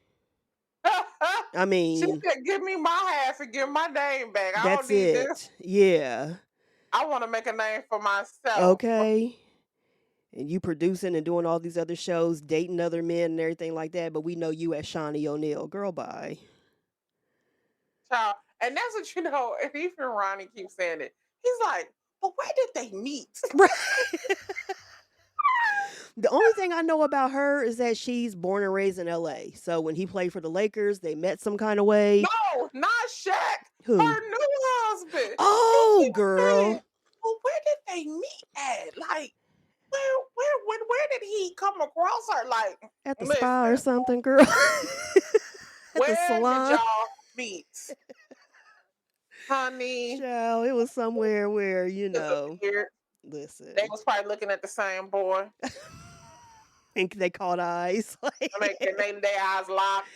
Speaker 1: I mean,
Speaker 2: she said, "Give me my half and give my name back. I
Speaker 1: that's
Speaker 2: don't need
Speaker 1: it.
Speaker 2: this.
Speaker 1: Yeah.
Speaker 2: I want to make a name for myself."
Speaker 1: Okay. And you producing and doing all these other shows, dating other men and everything like that, but we know you as Shawnee O'Neal. Girl, bye.
Speaker 2: Child. And that's what you know. And even Ronnie keeps saying it. He's like, "But where did they meet?"
Speaker 1: Right. The only thing I know about her is that she's born and raised in LA. So when he played for the Lakers, they met some kind of way.
Speaker 2: No, not Shaq.
Speaker 1: Who?
Speaker 2: Her new husband.
Speaker 1: Oh, girl.
Speaker 2: Saying, well, where did they meet at? Like, where did he come across her? Like
Speaker 1: at the spa or something, girl. At
Speaker 2: where
Speaker 1: the salon.
Speaker 2: did y'all meet? honey,
Speaker 1: Child, it was somewhere where,
Speaker 2: disappeared. They
Speaker 1: listen,
Speaker 2: was probably looking at the same boy.
Speaker 1: think they caught eyes.
Speaker 2: I mean, and they their eyes locked,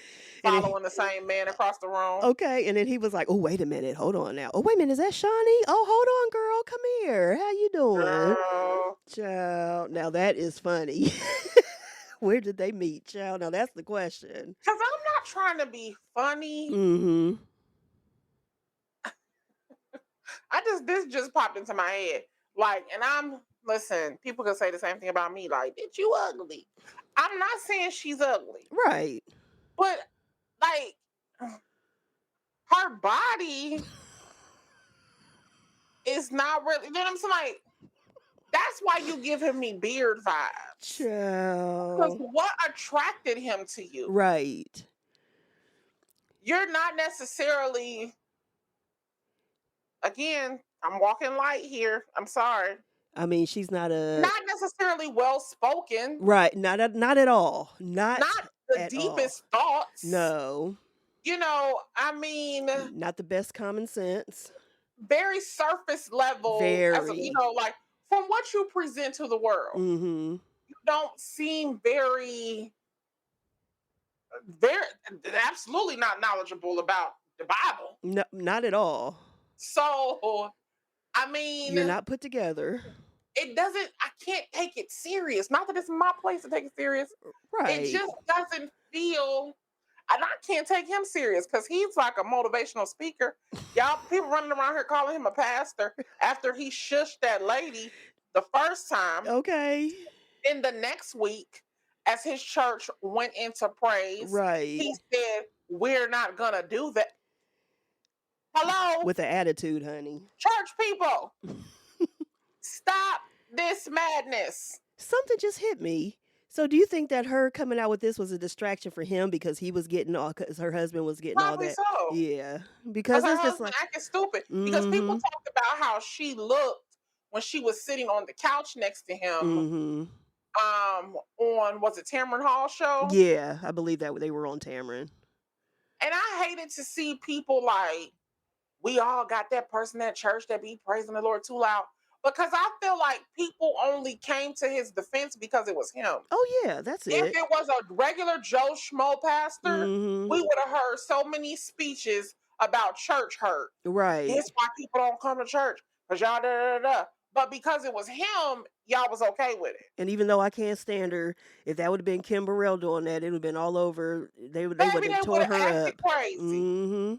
Speaker 1: And it,
Speaker 2: following the same man across the room.
Speaker 1: okay, and then he was like, "Oh, wait a minute, hold on now. Oh, wait a minute, is that Shawnee? Oh, hold on, girl, come here. How you doing,
Speaker 2: Girl,
Speaker 1: child? Now that is funny. Where did they meet, child? Now that's the question.
Speaker 2: because I'm not trying to be funny.
Speaker 1: Mm-hmm.
Speaker 2: This just popped into my head. Like, and listen, people can say the same thing about me. Like, bitch, you ugly. I'm not saying she's ugly,
Speaker 1: Right.
Speaker 2: but like, her body is not really. You know what I'm saying? Like, that's why you giving me beard vibes. Because
Speaker 1: Child.
Speaker 2: what attracted him to you?
Speaker 1: Right.
Speaker 2: You're not necessarily. Again, I'm walking light here. I'm sorry.
Speaker 1: I mean, she's not a
Speaker 2: Not necessarily well spoken.
Speaker 1: right. Not at all. Not
Speaker 2: Not the
Speaker 1: at all.
Speaker 2: deepest thoughts.
Speaker 1: No.
Speaker 2: I mean,
Speaker 1: Not the best common sense.
Speaker 2: very surface level.
Speaker 1: Very.
Speaker 2: Like from what you present to the world,
Speaker 1: Mm-hmm.
Speaker 2: you don't seem very, absolutely not knowledgeable about the Bible.
Speaker 1: No, not at all.
Speaker 2: So, I mean,
Speaker 1: You're not put together.
Speaker 2: it doesn't. I can't take it serious. Not that it's my place to take it serious.
Speaker 1: Right.
Speaker 2: It just doesn't feel. And I can't take him serious because he's like a motivational speaker. Y'all, people running around here calling him a pastor after he shushed that lady the first time.
Speaker 1: Okay.
Speaker 2: In the next week, as his church went into praise,
Speaker 1: Right.
Speaker 2: he said, "We're not gonna do that." Hello,
Speaker 1: With an attitude, honey.
Speaker 2: church people, stop this madness.
Speaker 1: Something just hit me. So, do you think that her coming out with this was a distraction for him because he was getting all, because her husband was getting
Speaker 2: Probably
Speaker 1: all that?
Speaker 2: so.
Speaker 1: Yeah,
Speaker 2: Because
Speaker 1: because
Speaker 2: her
Speaker 1: it's just
Speaker 2: husband
Speaker 1: like,
Speaker 2: acting stupid. Because people
Speaker 1: mm-hmm,
Speaker 2: talked about how she looked when she was sitting on the couch next to him.
Speaker 1: mm-hmm.
Speaker 2: On was it Tamron Hall show?
Speaker 1: Yeah, I believe that they were on Tamron.
Speaker 2: And I hated to see people like, we all got that person at church that be praising the Lord too loud. Because I feel like people only came to his defense because it was him.
Speaker 1: Oh yeah, that's
Speaker 2: If
Speaker 1: it.
Speaker 2: it was a regular Joe Schmo pastor,
Speaker 1: Mm-hmm.
Speaker 2: we would have heard so many speeches about church hurt.
Speaker 1: Right.
Speaker 2: It's why people don't come to church. Because y'all da da da. But because it was him, y'all was okay with it.
Speaker 1: And even though I can't stand her, if that would have been Kim Burrell doing that, it would have been all over. They would
Speaker 2: Baby,
Speaker 1: have
Speaker 2: they
Speaker 1: tore
Speaker 2: would have
Speaker 1: her
Speaker 2: acted
Speaker 1: up.
Speaker 2: crazy.
Speaker 1: Mm-hmm.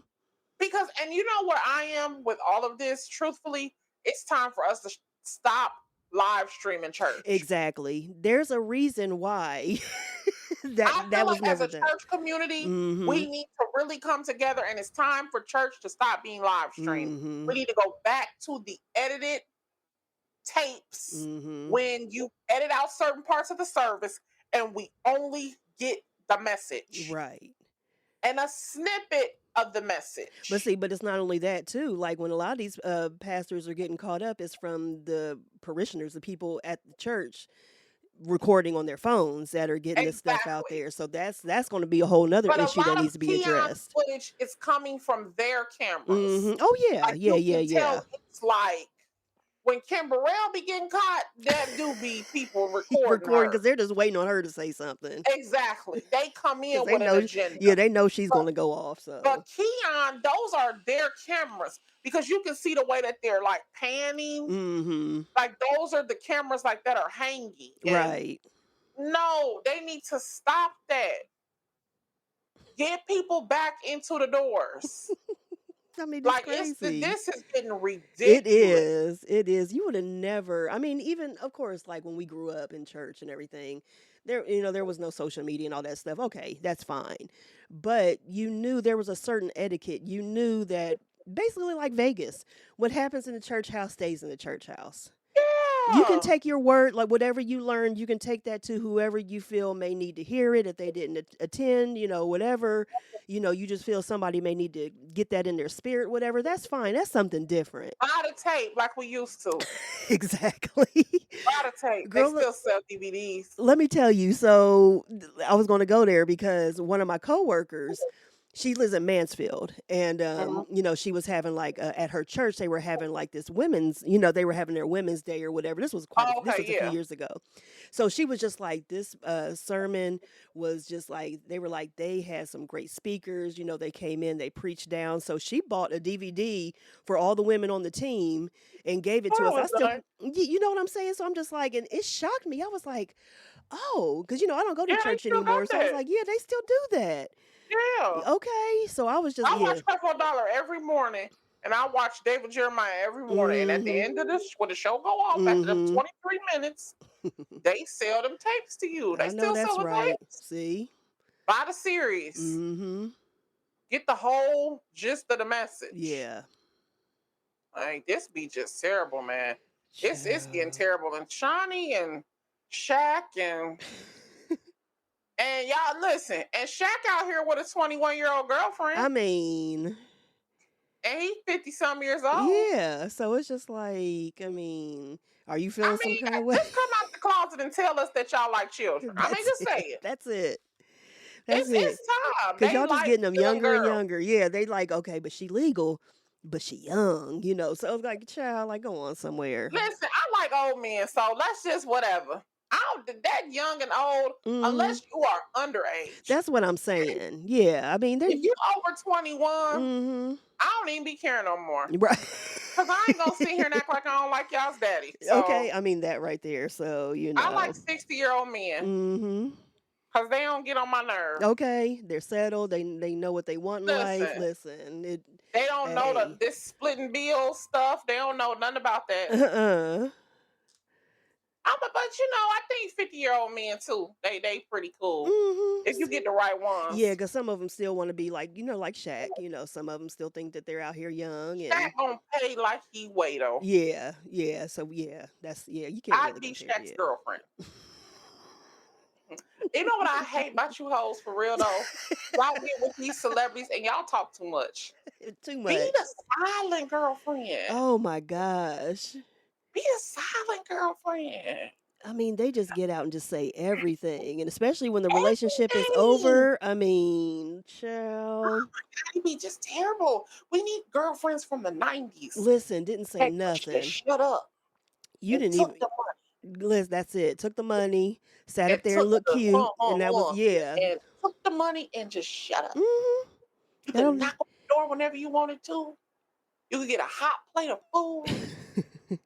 Speaker 2: Because, and you know where I am with all of this, truthfully, it's time for us to stop live streaming church.
Speaker 1: Exactly. There's a reason why
Speaker 2: I
Speaker 1: that
Speaker 2: feel
Speaker 1: was
Speaker 2: like as
Speaker 1: never
Speaker 2: a
Speaker 1: done.
Speaker 2: church community,
Speaker 1: Mm-hmm.
Speaker 2: we need to really come together, and it's time for church to stop being live streamed.
Speaker 1: Mm-hmm.
Speaker 2: We need to go back to the edited tapes
Speaker 1: Mm-hmm.
Speaker 2: when you edit out certain parts of the service and we only get the message.
Speaker 1: Right.
Speaker 2: And a snippet of the message.
Speaker 1: But see, but it's not only that too. Like when a lot of these pastors are getting caught up, it's from the parishioners, the people at the church recording on their phones that are getting this stuff out
Speaker 2: Exactly.
Speaker 1: there. So that's going to be a whole nother
Speaker 2: But
Speaker 1: issue
Speaker 2: a lot
Speaker 1: that
Speaker 2: of
Speaker 1: needs to be
Speaker 2: Keon
Speaker 1: addressed.
Speaker 2: footage is coming from their cameras.
Speaker 1: Mm-hmm. Oh yeah,
Speaker 2: Like,
Speaker 1: yeah,
Speaker 2: you
Speaker 1: yeah,
Speaker 2: can
Speaker 1: yeah.
Speaker 2: tell it's like when Kim Burrell be getting caught, that do be people recording her.
Speaker 1: Because they're just waiting on her to say something.
Speaker 2: Exactly. They come in
Speaker 1: 'Cause they
Speaker 2: with
Speaker 1: know,
Speaker 2: an agenda.
Speaker 1: yeah, they know she's going to go off. So,
Speaker 2: But Keon, those are their cameras because you can see the way that they're like panning.
Speaker 1: mm-hmm.
Speaker 2: Like those are the cameras like that are hanging. And
Speaker 1: Right.
Speaker 2: no, they need to stop that. Get people back into the doors.
Speaker 1: I mean, it's
Speaker 2: Like
Speaker 1: crazy.
Speaker 2: this is getting ridiculous.
Speaker 1: It is. It is. You would have never. I mean, even of course, like when we grew up in church and everything, there was no social media and all that stuff. Okay, that's fine. But you knew there was a certain etiquette. You knew that basically like Vegas, what happens in the church house stays in the church house. You can
Speaker 2: Yeah.
Speaker 1: take your word, like whatever you learned, you can take that to whoever you feel may need to hear it. If they didn't attend, whatever, you just feel somebody may need to get that in their spirit, whatever. That's fine. That's something different.
Speaker 2: Buy the tape like we used to.
Speaker 1: Exactly.
Speaker 2: Buy the tape.
Speaker 1: Girl,
Speaker 2: They still sell DVDs.
Speaker 1: let me tell you. So I was going to go there because one of my coworkers, She lives in Mansfield, and
Speaker 2: Mhm.
Speaker 1: she was having like at her church they were having like this women's, they were having their women's day or whatever.
Speaker 2: Oh,
Speaker 1: This
Speaker 2: okay,
Speaker 1: was a few
Speaker 2: yeah.
Speaker 1: years ago. So she was just like this sermon was just like they were like they had some great speakers, they came in, they preached down. So she bought a DVD for all the women on the team and gave it to
Speaker 2: That
Speaker 1: us. I
Speaker 2: was
Speaker 1: still
Speaker 2: nice.
Speaker 1: you know what I'm saying? So I'm just like, and it shocked me. I was like, "Oh, cuz I don't go to
Speaker 2: Yeah, they
Speaker 1: church
Speaker 2: still got
Speaker 1: anymore." So I was
Speaker 2: that.
Speaker 1: like, "Yeah, they still do that."
Speaker 2: Yeah.
Speaker 1: Okay, so I was just
Speaker 2: I
Speaker 1: yeah.
Speaker 2: watch Creflo Dollar every morning, and I watch David Jeremiah every morning. And at the
Speaker 1: Mhm.
Speaker 2: end of this, when the show go off after them
Speaker 1: Mhm.
Speaker 2: 23 minutes, they sell them tapes to you. They
Speaker 1: I know
Speaker 2: still sell
Speaker 1: that's
Speaker 2: the
Speaker 1: right.
Speaker 2: tapes.
Speaker 1: See?
Speaker 2: Buy the series.
Speaker 1: Mhm.
Speaker 2: Get the whole gist of the message.
Speaker 1: Yeah.
Speaker 2: Like this be just terrible, man. It's getting
Speaker 1: Child.
Speaker 2: terrible. And Shawnee and Shaq and y'all listen. And Shaq out here with a 21-year-old girlfriend,
Speaker 1: I mean,
Speaker 2: and he's 50 some years old.
Speaker 1: yeah. So it's just like, are you
Speaker 2: I
Speaker 1: feeling some
Speaker 2: mean,
Speaker 1: kind of way?
Speaker 2: just come out the closet and tell us that y'all like children. I mean,
Speaker 1: That's
Speaker 2: just say
Speaker 1: it.
Speaker 2: it.
Speaker 1: That's it. That's it.
Speaker 2: It's time.
Speaker 1: Cause
Speaker 2: They
Speaker 1: y'all just
Speaker 2: like
Speaker 1: getting them
Speaker 2: young
Speaker 1: younger and
Speaker 2: girls.
Speaker 1: younger. Yeah, they like, okay, but she legal, but she young. So it's like, child, like go on somewhere.
Speaker 2: Listen, I like old men, so let's just whatever. I don't that young and old
Speaker 1: Mhm.
Speaker 2: unless you are underage.
Speaker 1: That's what I'm saying. Yeah. They're
Speaker 2: If you over 21,
Speaker 1: mhm.
Speaker 2: I don't even be caring no more.
Speaker 1: Right.
Speaker 2: Cause I ain't gonna sit here and act like I don't like y'all's daddy. So
Speaker 1: Okay, that right there. So,
Speaker 2: I like 60-year-old men
Speaker 1: Mhm.
Speaker 2: because they don't get on my nerve.
Speaker 1: Okay, they're settled. They know what they want in life.
Speaker 2: Listen,
Speaker 1: Listen,
Speaker 2: they don't know
Speaker 1: hey.
Speaker 2: this splitting bills stuff. They don't know nothing about that.
Speaker 1: Uh-uh.
Speaker 2: But I think 50-year-old men too. They pretty cool
Speaker 1: Mhm.
Speaker 2: if you get
Speaker 1: See?
Speaker 2: the right
Speaker 1: Yeah,
Speaker 2: ones.
Speaker 1: cuz some of them still want to be like, like Shaq, some of them still think that they're out here young
Speaker 2: Shaq
Speaker 1: and
Speaker 2: gonna pay like he weigh though.
Speaker 1: yeah, yeah. So yeah, you can't
Speaker 2: I'd
Speaker 1: really
Speaker 2: be
Speaker 1: compare,
Speaker 2: Shaq's
Speaker 1: yeah.
Speaker 2: girlfriend. You know what I hate about you hoes for real though? Y'all get with these celebrities and y'all talk too much.
Speaker 1: Too
Speaker 2: Be the
Speaker 1: much.
Speaker 2: silent girlfriend.
Speaker 1: Oh my gosh.
Speaker 2: Be a silent girlfriend.
Speaker 1: They just get out and just say everything, and especially when the relationship is
Speaker 2: Everything.
Speaker 1: over. Child,
Speaker 2: It'd be just terrible. We need girlfriends from the 90s.
Speaker 1: listen, didn't say
Speaker 2: Hey, just
Speaker 1: nothing.
Speaker 2: shut up
Speaker 1: You
Speaker 2: and
Speaker 1: didn't
Speaker 2: took
Speaker 1: even
Speaker 2: the money
Speaker 1: listen. That's it. Took the money, sat
Speaker 2: and
Speaker 1: up there and
Speaker 2: took
Speaker 1: looked
Speaker 2: the
Speaker 1: cute, and that was yeah.
Speaker 2: and took the money and just shut up.
Speaker 1: Mm-hmm.
Speaker 2: You
Speaker 1: I
Speaker 2: could
Speaker 1: don't.
Speaker 2: knock on the door whenever you wanted to. You could get a hot plate of food.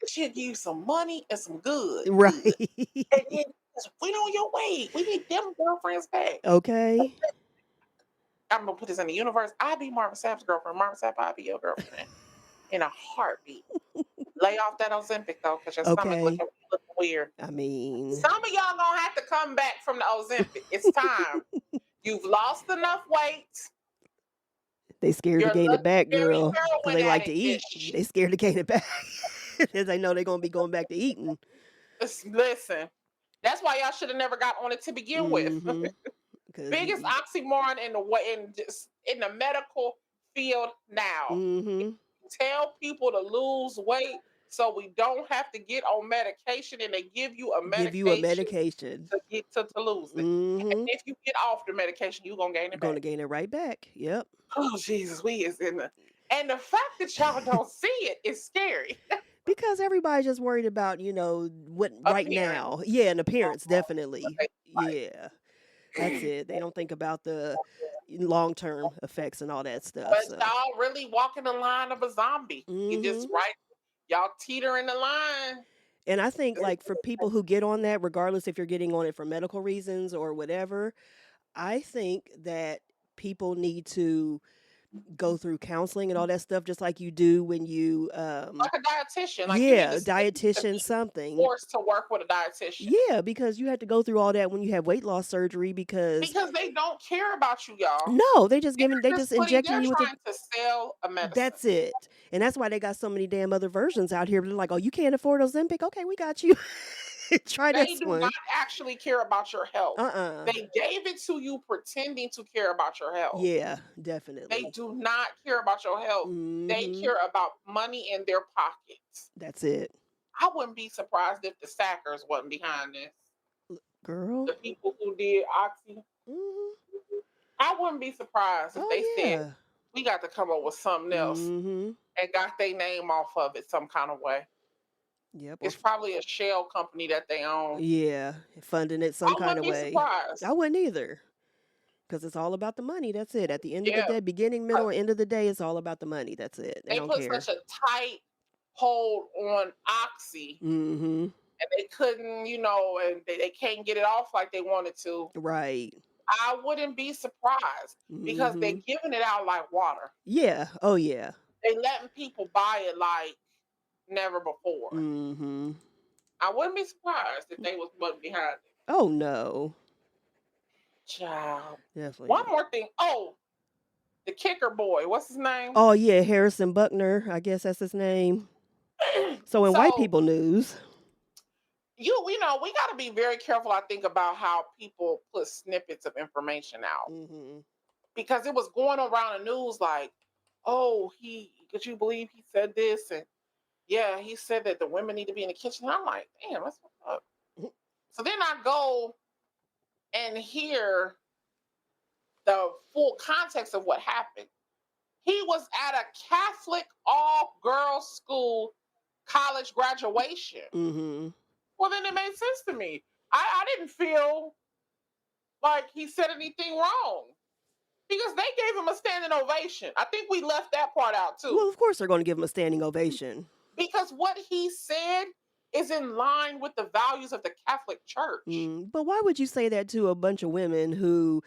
Speaker 2: She'll give you some money and some good, good.
Speaker 1: Right.
Speaker 2: And then just wait on your way. We need them girlfriends back.
Speaker 1: Okay.
Speaker 2: I'm gonna put this in the universe. I'll be Marvin Sapp's girlfriend. Marvin Sapp, I'll be your girlfriend in a heartbeat. Lay off that Ozempic though, because your stomach
Speaker 1: Okay.
Speaker 2: looking weird.
Speaker 1: I mean,
Speaker 2: Some of y'all gonna have to come back from the Ozempic. It's time. You've lost enough weight.
Speaker 1: they scared to
Speaker 2: Your
Speaker 1: gain it back,
Speaker 2: legendary
Speaker 1: girl, because
Speaker 2: heroin
Speaker 1: they like to
Speaker 2: addict
Speaker 1: eat.
Speaker 2: is
Speaker 1: They scared to gain it back because they know they're gonna be going back to eating.
Speaker 2: listen. That's why y'all should have never got on it to begin with.
Speaker 1: Mm-hmm. Because
Speaker 2: Biggest oxymoron in the way in the medical field now.
Speaker 1: mm-hmm.
Speaker 2: Tell people to lose weight so we don't have to get on medication, and they give you a
Speaker 1: Give you a
Speaker 2: medication
Speaker 1: medication.
Speaker 2: to get to lose it. And
Speaker 1: Mm-hmm.
Speaker 2: if you get off the medication, you're gonna gain it
Speaker 1: Gonna
Speaker 2: back.
Speaker 1: gain it right back. Yep.
Speaker 2: Oh Jesus, we is in the and the fact that y'all don't see it is scary.
Speaker 1: Because everybody's just worried about, what right
Speaker 2: Appearance.
Speaker 1: now. Yeah, an appearance, definitely.
Speaker 2: Okay,
Speaker 1: Yeah. That's it. They don't think about the long-term effects and all that stuff.
Speaker 2: but
Speaker 1: So,
Speaker 2: y'all really walking the line of a zombie. You just
Speaker 1: mhm.
Speaker 2: right, y'all teetering the line.
Speaker 1: And I think like for people who get on that, regardless if you're getting on it for medical reasons or whatever, I think that people need to go through counseling and all that stuff just like you do when you
Speaker 2: Like a dietitian. Like you need
Speaker 1: yeah,
Speaker 2: to
Speaker 1: dietitian
Speaker 2: be
Speaker 1: something.
Speaker 2: forced to work with a dietitian.
Speaker 1: Yeah, because you had to go through all that when you have weight loss surgery because
Speaker 2: Because they don't care about you, y'all.
Speaker 1: no, they
Speaker 2: They're
Speaker 1: just
Speaker 2: just putting
Speaker 1: injecting
Speaker 2: they're
Speaker 1: you with
Speaker 2: trying to sell a medicine.
Speaker 1: that's it. And that's why they got so many damn other versions out here. They're like, "Oh, you can't afford Ozempic? Okay, we got you. Try
Speaker 2: They
Speaker 1: this
Speaker 2: do not
Speaker 1: one."
Speaker 2: actually care about your health.
Speaker 1: Uh-uh.
Speaker 2: They gave it to you pretending to care about your health.
Speaker 1: Yeah,
Speaker 2: They
Speaker 1: definitely.
Speaker 2: do not care about your health. They
Speaker 1: Mhm.
Speaker 2: care about money in their pockets.
Speaker 1: That's it.
Speaker 2: I wouldn't be surprised if the Sackers wasn't behind this.
Speaker 1: Girl.
Speaker 2: The people who did Oxy.
Speaker 1: Mhm.
Speaker 2: I wouldn't be surprised if
Speaker 1: Oh
Speaker 2: they said
Speaker 1: yeah.
Speaker 2: we got to come up with something else
Speaker 1: Mhm.
Speaker 2: and got their name off of it some kind of way.
Speaker 1: Yep.
Speaker 2: It's probably a shell company that they own.
Speaker 1: Yeah, funding it some
Speaker 2: I
Speaker 1: kind
Speaker 2: wouldn't
Speaker 1: of
Speaker 2: be
Speaker 1: way.
Speaker 2: surprised.
Speaker 1: I wouldn't either, because it's all about the money. That's it. At the end of the
Speaker 2: Yeah,
Speaker 1: day, beginning, middle,
Speaker 2: 'cause
Speaker 1: and end of the day, it's all about the money. That's it. They
Speaker 2: they
Speaker 1: don't
Speaker 2: put
Speaker 1: care.
Speaker 2: such a tight hold on Oxy,
Speaker 1: Mhm.
Speaker 2: and they couldn't, and they can't get it off like they wanted to.
Speaker 1: Right.
Speaker 2: I wouldn't be surprised because they're
Speaker 1: Mhm.
Speaker 2: giving it out like water.
Speaker 1: Yeah. Oh yeah.
Speaker 2: They letting people buy it like never before.
Speaker 1: Mhm.
Speaker 2: I wouldn't be surprised if they was behind it.
Speaker 1: Oh no.
Speaker 2: Child.
Speaker 1: Definitely
Speaker 2: One
Speaker 1: not.
Speaker 2: more thing. Oh, the kicker boy. What's his name?
Speaker 1: Oh yeah, Harrison Buckner. I guess that's his name. So in white
Speaker 2: So
Speaker 1: people news.
Speaker 2: we got to be very careful. I think about how people put snippets of information out
Speaker 1: Mhm.
Speaker 2: because it was going around the news like, oh, could you believe he said this? And yeah, he said that the women need to be in the kitchen. I'm like, damn, that's what's up. So then I go and hear the full context of what happened. He was at a Catholic all girls school college graduation.
Speaker 1: Mhm.
Speaker 2: Well, then it made sense to me. I didn't feel like he said anything wrong because they gave him a standing ovation. I think we left that part out too
Speaker 1: Well, of course they're going to give him a standing ovation.
Speaker 2: because what he said is in line with the values of the Catholic Church.
Speaker 1: But why would you say that to a bunch of women who,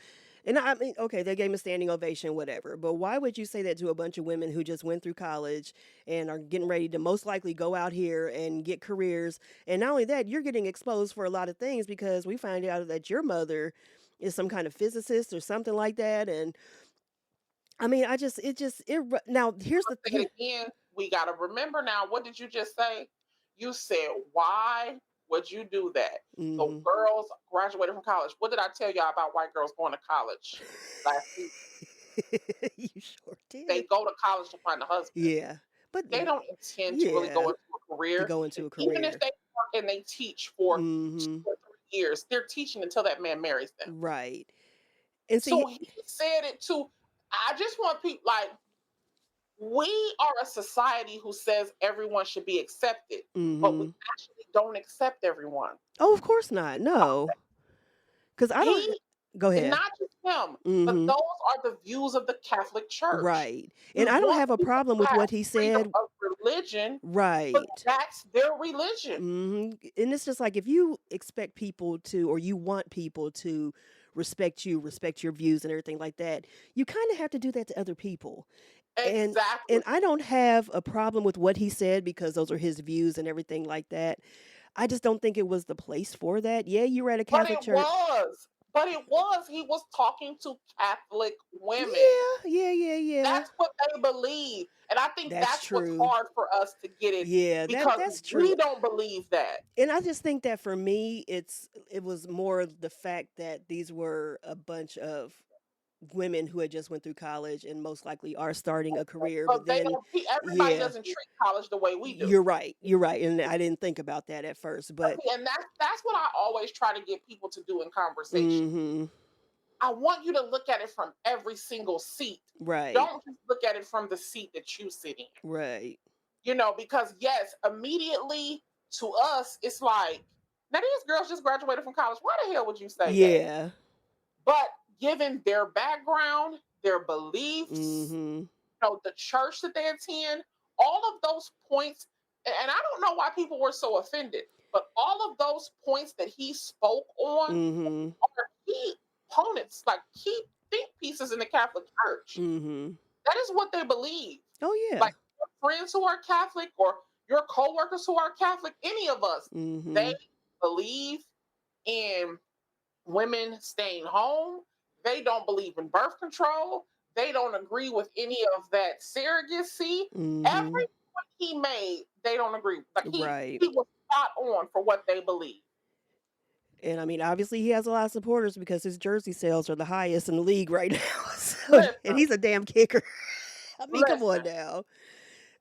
Speaker 1: and I mean, okay, they gave him a standing ovation, whatever. But why would you say that to a bunch of women who just went through college and are getting ready to most likely go out here and get careers? And not only that, you're getting exposed for a lot of things because we find out that your mother is some kind of physicist or something like that. And I mean, now here's the
Speaker 2: Say
Speaker 1: here.
Speaker 2: it again. We got to remember now. What did you just say? You said, why would you do that? The
Speaker 1: Hmm.
Speaker 2: girls graduated from college. What did I tell y'all about white girls going to college last week?
Speaker 1: You sure
Speaker 2: They
Speaker 1: did.
Speaker 2: go to college to find a husband.
Speaker 1: Yeah. But
Speaker 2: They don't intend to really
Speaker 1: yeah,
Speaker 2: go into a
Speaker 1: to
Speaker 2: career.
Speaker 1: go
Speaker 2: And
Speaker 1: into a
Speaker 2: even if
Speaker 1: career.
Speaker 2: they work and they teach for two
Speaker 1: Hmm.
Speaker 2: or 3 years, they're teaching until that man marries them.
Speaker 1: Right. And
Speaker 2: So
Speaker 1: see,
Speaker 2: he said it too. I just want people like, we are a society who says everyone should be accepted, but we
Speaker 1: hmm
Speaker 2: actually don't accept everyone.
Speaker 1: oh, of course not. No, because I don't.
Speaker 2: He,
Speaker 1: Go
Speaker 2: and
Speaker 1: ahead.
Speaker 2: not just him, but
Speaker 1: Hmm.
Speaker 2: those are the views of the Catholic Church.
Speaker 1: Right.
Speaker 2: You
Speaker 1: And I don't
Speaker 2: want
Speaker 1: have a
Speaker 2: people
Speaker 1: problem
Speaker 2: to
Speaker 1: with
Speaker 2: have
Speaker 1: what he
Speaker 2: freedom
Speaker 1: said.
Speaker 2: of religion, but
Speaker 1: Right.
Speaker 2: that's their religion.
Speaker 1: And it's just like if you expect people to, or you want people to respect you, respect your views and everything like that, you kind of have to do that to other people. And
Speaker 2: Exactly.
Speaker 1: and I don't have a problem with what he said because those are his views and everything like that. I just don't think it was the place for that. Yeah, you were at a
Speaker 2: But
Speaker 1: Catholic
Speaker 2: it
Speaker 1: church.
Speaker 2: was. But it was. He was talking to Catholic women.
Speaker 1: Yeah, yeah, yeah, yeah.
Speaker 2: That's what they believe. And I think
Speaker 1: That's
Speaker 2: that's what's
Speaker 1: true.
Speaker 2: hard for us to get it
Speaker 1: Yeah,
Speaker 2: because
Speaker 1: that's true.
Speaker 2: we don't believe that.
Speaker 1: And I just think that for me, it was more the fact that these were a bunch of women who had just went through college and most likely are starting a career. But
Speaker 2: But they
Speaker 1: then,
Speaker 2: don't everybody
Speaker 1: yeah,
Speaker 2: doesn't treat college the way we do.
Speaker 1: you're right. You're right. And I didn't think about that at first, but
Speaker 2: See, and that's what I always try to get people to do in conversation.
Speaker 1: hmm
Speaker 2: I want you to look at it from every single seat.
Speaker 1: right,
Speaker 2: Don't just look at it from the seat that you sit in.
Speaker 1: right,
Speaker 2: Because yes, immediately to us, it's like, now these girls just graduated from college. Why the hell would you say that?
Speaker 1: yeah,
Speaker 2: But given their background, their beliefs,
Speaker 1: hmm
Speaker 2: the church that they attend, all of those points, and I don't know why people were so offended, but all of those points that he spoke on
Speaker 1: hmm
Speaker 2: are key opponents, like key think pieces in the Catholic Church.
Speaker 1: hmm
Speaker 2: That is what they believe.
Speaker 1: oh yeah,
Speaker 2: Like your friends who are Catholic or your coworkers who are Catholic, any of us, they
Speaker 1: hmm
Speaker 2: believe in women staying home. They don't believe in birth control. They don't agree with any of that surrogacy. Every
Speaker 1: hmm
Speaker 2: point he made, they don't agree. Like
Speaker 1: right.
Speaker 2: he was spot on for what they believe.
Speaker 1: And I mean, obviously, he has a lot of supporters because his jersey sales are the highest in the league right now. So, and
Speaker 2: Listen,
Speaker 1: he's a damn kicker. I mean, come on
Speaker 2: listen.
Speaker 1: now.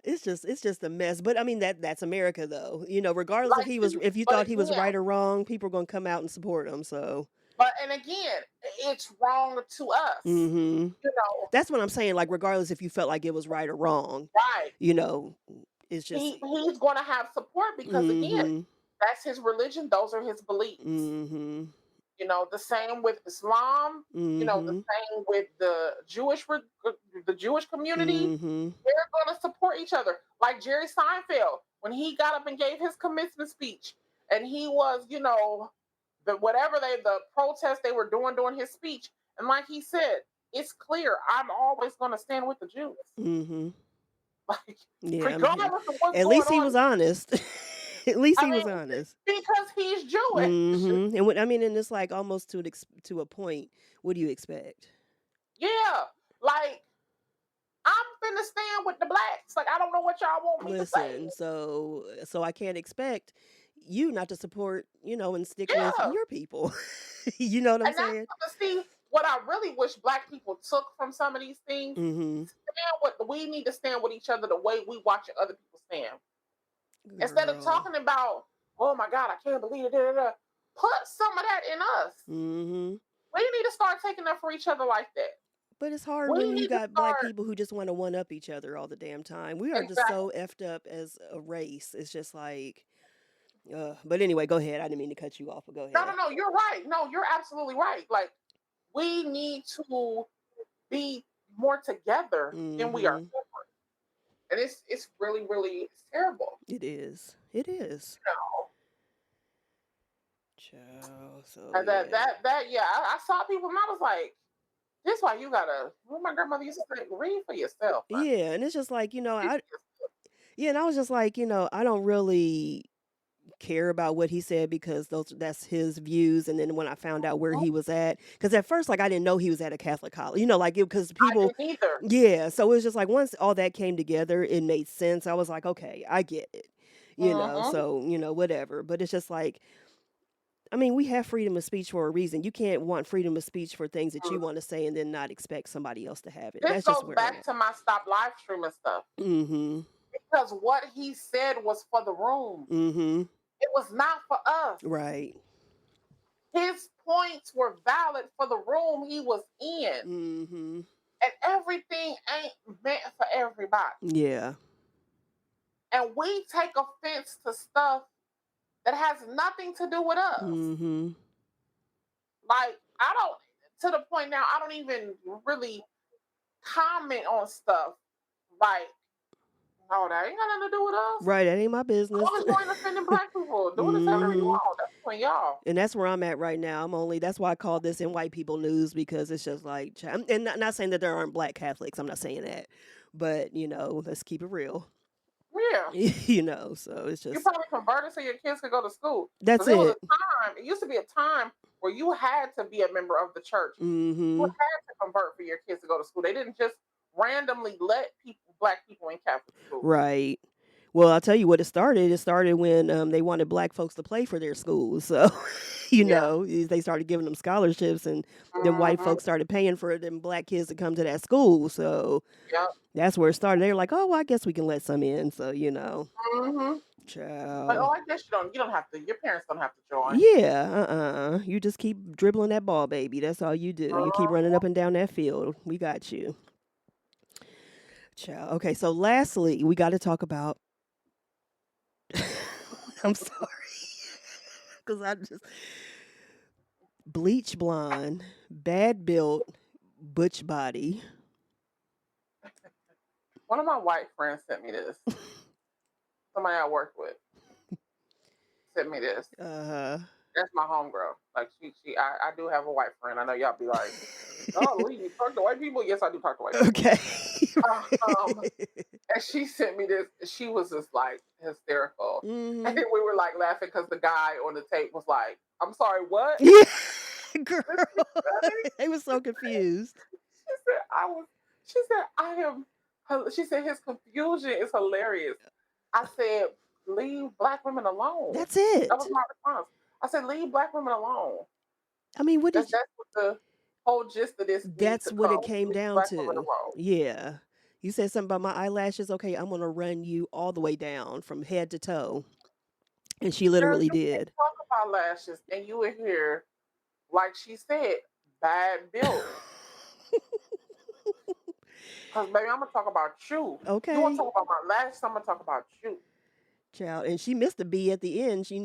Speaker 1: It's just a mess. But I mean that's America though. Regardless
Speaker 2: Like
Speaker 1: if you thought
Speaker 2: but
Speaker 1: he was
Speaker 2: again,
Speaker 1: right or wrong, people are gonna come out and support him. So
Speaker 2: But and again, it's wrong to us.
Speaker 1: Mm-hmm.
Speaker 2: You know,
Speaker 1: That's what I'm saying. Like, regardless if you felt like it was right or wrong,
Speaker 2: right?
Speaker 1: you know, it's just.
Speaker 2: He's going to have support because again,
Speaker 1: Mm-hmm.
Speaker 2: that's his religion. Those are his beliefs.
Speaker 1: Mm-hmm.
Speaker 2: You know, the same with Islam. You know, the
Speaker 1: Mm-hmm.
Speaker 2: same with the Jewish community.
Speaker 1: Mm-hmm.
Speaker 2: They're going to support each other. Like Jerry Seinfeld, when he got up and gave his commencement speech, and he was, you know, the protest they were doing during his speech, and like he said, it's clear I'm always going to stand with the Jews,
Speaker 1: Mm-hmm.
Speaker 2: like
Speaker 1: Yeah,
Speaker 2: regardless of what's
Speaker 1: at
Speaker 2: going
Speaker 1: least he
Speaker 2: on.
Speaker 1: was honest. At least
Speaker 2: I
Speaker 1: he was
Speaker 2: mean,
Speaker 1: honest.
Speaker 2: because he's Jewish.
Speaker 1: Mm-hmm. And what I mean, and it's like almost to a point. What do you expect?
Speaker 2: Yeah, like I'm finna stand with the blacks. Like I don't know what y'all want me to say.
Speaker 1: Listen, so I can't expect you not to support, and stick with
Speaker 2: Yeah,
Speaker 1: your people. You know what I'm
Speaker 2: and that's
Speaker 1: saying?
Speaker 2: to see what I really wish black people took from some of these things.
Speaker 1: Mm-hmm.
Speaker 2: Stand with we need to stand with each other the way we watching other people stand. Instead of
Speaker 1: Girl.
Speaker 2: talking about, oh my God, I can't believe it. Da, da, da. Put some of that in us.
Speaker 1: Mm-hmm.
Speaker 2: We need to start taking up for each other like that.
Speaker 1: But it's hard
Speaker 2: We
Speaker 1: when you
Speaker 2: need to
Speaker 1: got black
Speaker 2: start
Speaker 1: people who just want to one up each other all the damn time. We are just
Speaker 2: exactly.
Speaker 1: so effed up as a race. It's just like, but anyway, go ahead. I didn't mean to cut you off, but go
Speaker 2: No, no,
Speaker 1: ahead.
Speaker 2: no. You're right. No, you're absolutely right. Like we need to be more together than we are
Speaker 1: Mm-hmm.
Speaker 2: separate. And it's really, really it's terrible.
Speaker 1: It is. It is.
Speaker 2: You know?
Speaker 1: Child. So
Speaker 2: And
Speaker 1: yeah.
Speaker 2: that yeah, I saw people and I was like, this why you gotta what my grandmother used to say, read for yourself, honey.
Speaker 1: Yeah, and it's just like,
Speaker 2: Read for yourself.
Speaker 1: yeah, and I was just like, I don't really care about what he said because that's his views. And then when I found out where
Speaker 2: Mhm.
Speaker 1: he was at, because at first, like, I didn't know he was at a Catholic college, like because
Speaker 2: I
Speaker 1: people,
Speaker 2: didn't either.
Speaker 1: yeah. So it was just like once all that came together, it made sense. I was like, okay, I get it,
Speaker 2: Mm-hmm.
Speaker 1: so whatever. But it's just like, I mean, we have freedom of speech for a reason. You can't want freedom of speech for things that you want to say and then not expect somebody else to have it.
Speaker 2: This
Speaker 1: That's just
Speaker 2: goes
Speaker 1: where I'm
Speaker 2: back
Speaker 1: at.
Speaker 2: to my stop live streaming stuff.
Speaker 1: Mm-hmm.
Speaker 2: Because what he said was for the room.
Speaker 1: Mm-hmm.
Speaker 2: It was not for us.
Speaker 1: Right.
Speaker 2: His points were valid for the room he was in.
Speaker 1: Mm-hmm.
Speaker 2: And everything ain't meant for everybody.
Speaker 1: Yeah.
Speaker 2: And we take offense to stuff that has nothing to do with us.
Speaker 1: Mm-hmm.
Speaker 2: Like, I don't, to the point now, I don't even really comment on stuff like, no, that ain't got nothing to do with us.
Speaker 1: Right, that ain't my
Speaker 2: As
Speaker 1: business.
Speaker 2: long as you ain't offending black people, do this however you
Speaker 1: Hmm.
Speaker 2: want. That's between y'all.
Speaker 1: And that's where I'm at right now. That's why I call this in white people news because it's just like, and not saying that there aren't black Catholics. I'm not saying that, but let's keep it real.
Speaker 2: Yeah.
Speaker 1: So it's
Speaker 2: You
Speaker 1: just
Speaker 2: probably converted so your kids could go to school.
Speaker 1: that's
Speaker 2: Because it was
Speaker 1: it.
Speaker 2: a time, it used to be a time where you had to be a member of the church. You
Speaker 1: Hmm.
Speaker 2: had to convert for your kids to go to school. They didn't just randomly let black people in Catholic school.
Speaker 1: Right. Well, I'll tell you what it started. It started when they wanted black folks to play for their schools. So,
Speaker 2: Yeah.
Speaker 1: they started giving them scholarships, and then white
Speaker 2: Mm-hmm.
Speaker 1: folks started paying for them black kids to come to that school. So
Speaker 2: Yep.
Speaker 1: that's where it started. They were like, "Oh, well, I guess we can let some in." So,
Speaker 2: Mm-hmm. But
Speaker 1: child.
Speaker 2: oh, I guess you don't have to. Your parents don't have to join.
Speaker 1: Yeah, You just keep dribbling that ball, baby. That's all you do. You keep running
Speaker 2: Uh-huh.
Speaker 1: up and down that field. We got you. Child. Okay, so lastly, we got to talk about. I'm sorry. Because I just. Bleach blonde, bad built, butch body.
Speaker 2: One of my white friends sent me this. Somebody I worked with sent me this.
Speaker 1: Uh
Speaker 2: That's my homegirl. Like I do have a white friend. I know y'all be like, oh, Lee, you talk to white people? Yes, I do talk to white people.
Speaker 1: Okay.
Speaker 2: Um, and she sent me this. She was just like hysterical. And
Speaker 1: Hmm.
Speaker 2: then we were like laughing because the guy on the tape was like, I'm sorry, what?
Speaker 1: Yeah, girl.
Speaker 2: What did you say?
Speaker 1: They were so confused.
Speaker 2: She said, she said, I am, she said, his confusion is hilarious. I said, leave black women alone.
Speaker 1: That's
Speaker 2: That was
Speaker 1: it.
Speaker 2: my response. I said, leave black women alone.
Speaker 1: I mean,
Speaker 2: That's what the whole gist of this need
Speaker 1: that's
Speaker 2: to
Speaker 1: what it
Speaker 2: come.
Speaker 1: came
Speaker 2: Leave
Speaker 1: down
Speaker 2: black women
Speaker 1: to.
Speaker 2: alone.
Speaker 1: Yeah. You said something about my eyelashes. Okay, I'm going to run you all the way down from head to toe. And she
Speaker 2: Girl,
Speaker 1: literally
Speaker 2: you can't
Speaker 1: did.
Speaker 2: talk about lashes and you were here like she said, bad built. Cause baby, I'm gonna talk about you. You want to
Speaker 1: Okay,
Speaker 2: talk about my lashes? I'm gonna talk about you.
Speaker 1: child. And she missed a B at the end. She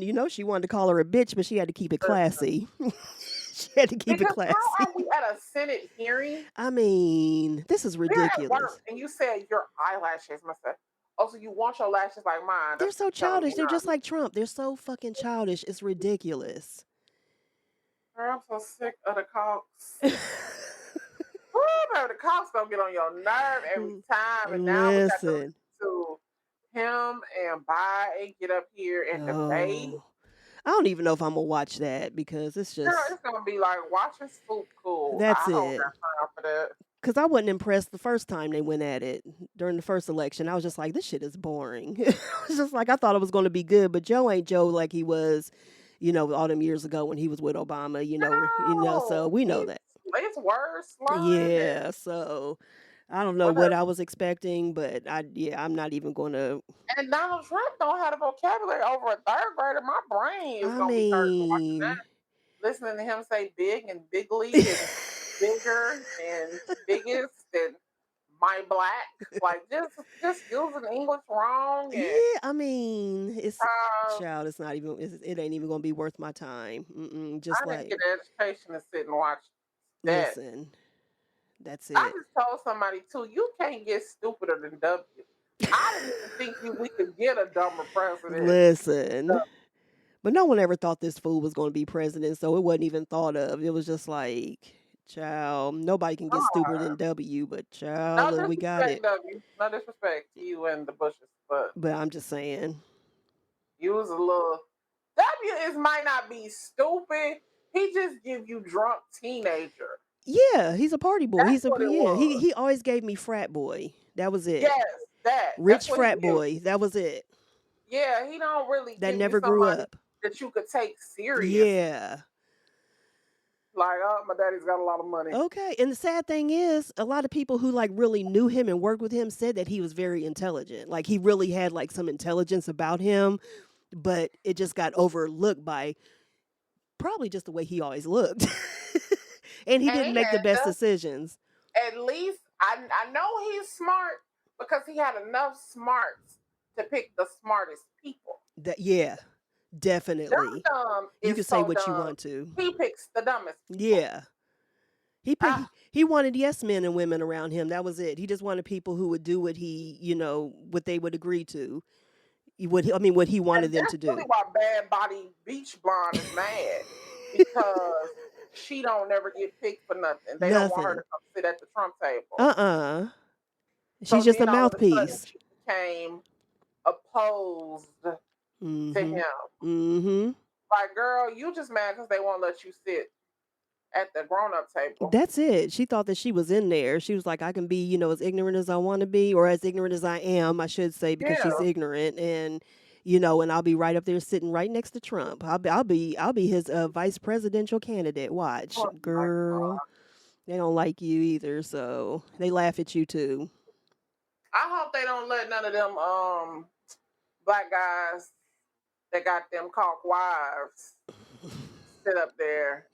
Speaker 1: wanted to call her a bitch, but she had to keep it
Speaker 2: Listen,
Speaker 1: classy. She had to keep it
Speaker 2: because how
Speaker 1: classy.
Speaker 2: are we at a Senate hearing?
Speaker 1: I mean, this is
Speaker 2: We're at
Speaker 1: ridiculous.
Speaker 2: work, and you said your eyelashes must have. Oh, so you want your lashes like mine?
Speaker 1: They're
Speaker 2: That's what
Speaker 1: so
Speaker 2: you're telling me,
Speaker 1: childish. They're
Speaker 2: huh?
Speaker 1: just like Trump. They're so fucking childish. It's ridiculous.
Speaker 2: Girl, I'm so sick of the Cox. Woo, baby, the Cox gonna get on your nerve every time, and now we got to
Speaker 1: Listen.
Speaker 2: listen to him and Biden get up here and debate.
Speaker 1: Oh. I don't even know if I'm gonna watch that because it's
Speaker 2: Girl,
Speaker 1: just
Speaker 2: it's gonna be like watching Swoop Cool.
Speaker 1: that's
Speaker 2: I don't
Speaker 1: it.
Speaker 2: got time for that.
Speaker 1: Because I wasn't impressed the first time they went at it during the first election. I was just like, this shit is boring. I was just like, I thought it was going to be good, but Joe ain't Joe like he was, all them years ago when he was with Obama. So
Speaker 2: No,
Speaker 1: we know that.
Speaker 2: it's worse slurring
Speaker 1: Yeah, so I don't know what
Speaker 2: whatever.
Speaker 1: I was expecting, but I'm not even going to.
Speaker 2: And Donald Trump don't have the vocabulary over a third grader. My brain is
Speaker 1: I
Speaker 2: gonna be hurting watching
Speaker 1: mean,
Speaker 2: that. Listening to him say big and bigly and bigger and biggest and my black, like just using English wrong and
Speaker 1: yeah, I mean, it's
Speaker 2: uh,
Speaker 1: child. It's not even. It ain't even going to be worth my time. Just
Speaker 2: I didn't
Speaker 1: like
Speaker 2: get an education to sit and watch that.
Speaker 1: listen, that's
Speaker 2: I
Speaker 1: it.
Speaker 2: just told somebody too, you can't get stupider than W. I didn't even think we could get a dumber president.
Speaker 1: Listen, but no one ever thought this fool was going to be president, so it wasn't even thought of. It was just like, child, nobody can get stupider than W, but child,
Speaker 2: No
Speaker 1: look, we got
Speaker 2: disrespect,
Speaker 1: it.
Speaker 2: W. No disrespect to you and the Bushes, but
Speaker 1: But I'm just saying,
Speaker 2: you was a little. W is might not be stupid. He just give you drunk teenager.
Speaker 1: yeah, he's a party boy.
Speaker 2: That's what it was.
Speaker 1: He always gave me frat boy. That was it.
Speaker 2: Yes, that. That's
Speaker 1: Rich
Speaker 2: what he
Speaker 1: frat
Speaker 2: gives.
Speaker 1: boy. That was it.
Speaker 2: Yeah, he don't really
Speaker 1: That
Speaker 2: give you
Speaker 1: never grew
Speaker 2: somebody
Speaker 1: up.
Speaker 2: that you could take serious.
Speaker 1: Yeah.
Speaker 2: Like, oh, my daddy's got a lot of money.
Speaker 1: Okay. And the sad thing is, a lot of people who like really knew him and worked with him said that he was very intelligent. Like he really had like some intelligence about him, but it just got overlooked by probably just the way he always looked. And he
Speaker 2: And
Speaker 1: didn't
Speaker 2: he
Speaker 1: make the
Speaker 2: had
Speaker 1: best
Speaker 2: enough.
Speaker 1: decisions.
Speaker 2: At least I know he's smart because he had enough smarts to pick the smartest people.
Speaker 1: Yeah, definitely.
Speaker 2: Dumb
Speaker 1: You
Speaker 2: is
Speaker 1: can say
Speaker 2: so
Speaker 1: what you
Speaker 2: dumb.
Speaker 1: want to.
Speaker 2: He picks the dumbest people.
Speaker 1: Yeah. He
Speaker 2: Ah,
Speaker 1: he wanted yes men and women around him. That was it. He just wanted people who would do what what they would agree to. What he wanted
Speaker 2: and
Speaker 1: them
Speaker 2: that's
Speaker 1: to
Speaker 2: really
Speaker 1: do.
Speaker 2: why Bad Body Beach Blonde is mad because she don't never get picked for nothing. They don't want her to
Speaker 1: Nothing.
Speaker 2: come sit at the Trump table.
Speaker 1: Uh-uh. She's
Speaker 2: So
Speaker 1: just a
Speaker 2: then all of a sudden
Speaker 1: mouthpiece.
Speaker 2: she became opposed to
Speaker 1: Mhm.
Speaker 2: him.
Speaker 1: Mhm.
Speaker 2: Like, girl, you just mad because they won't let you sit at the grown up table.
Speaker 1: That's it. She thought that she was in there. She was like, I can be, as ignorant as I want to be, or as ignorant as I am, I should say, because she's
Speaker 2: Yeah.
Speaker 1: ignorant, and and I'll be right up there sitting right next to Trump. I'll be his vice presidential candidate. Watch,
Speaker 2: Oh my
Speaker 1: girl.
Speaker 2: God.
Speaker 1: They don't like you either, so they laugh at you too.
Speaker 2: I hope they don't let none of them black guys that got them caulk wives sit up there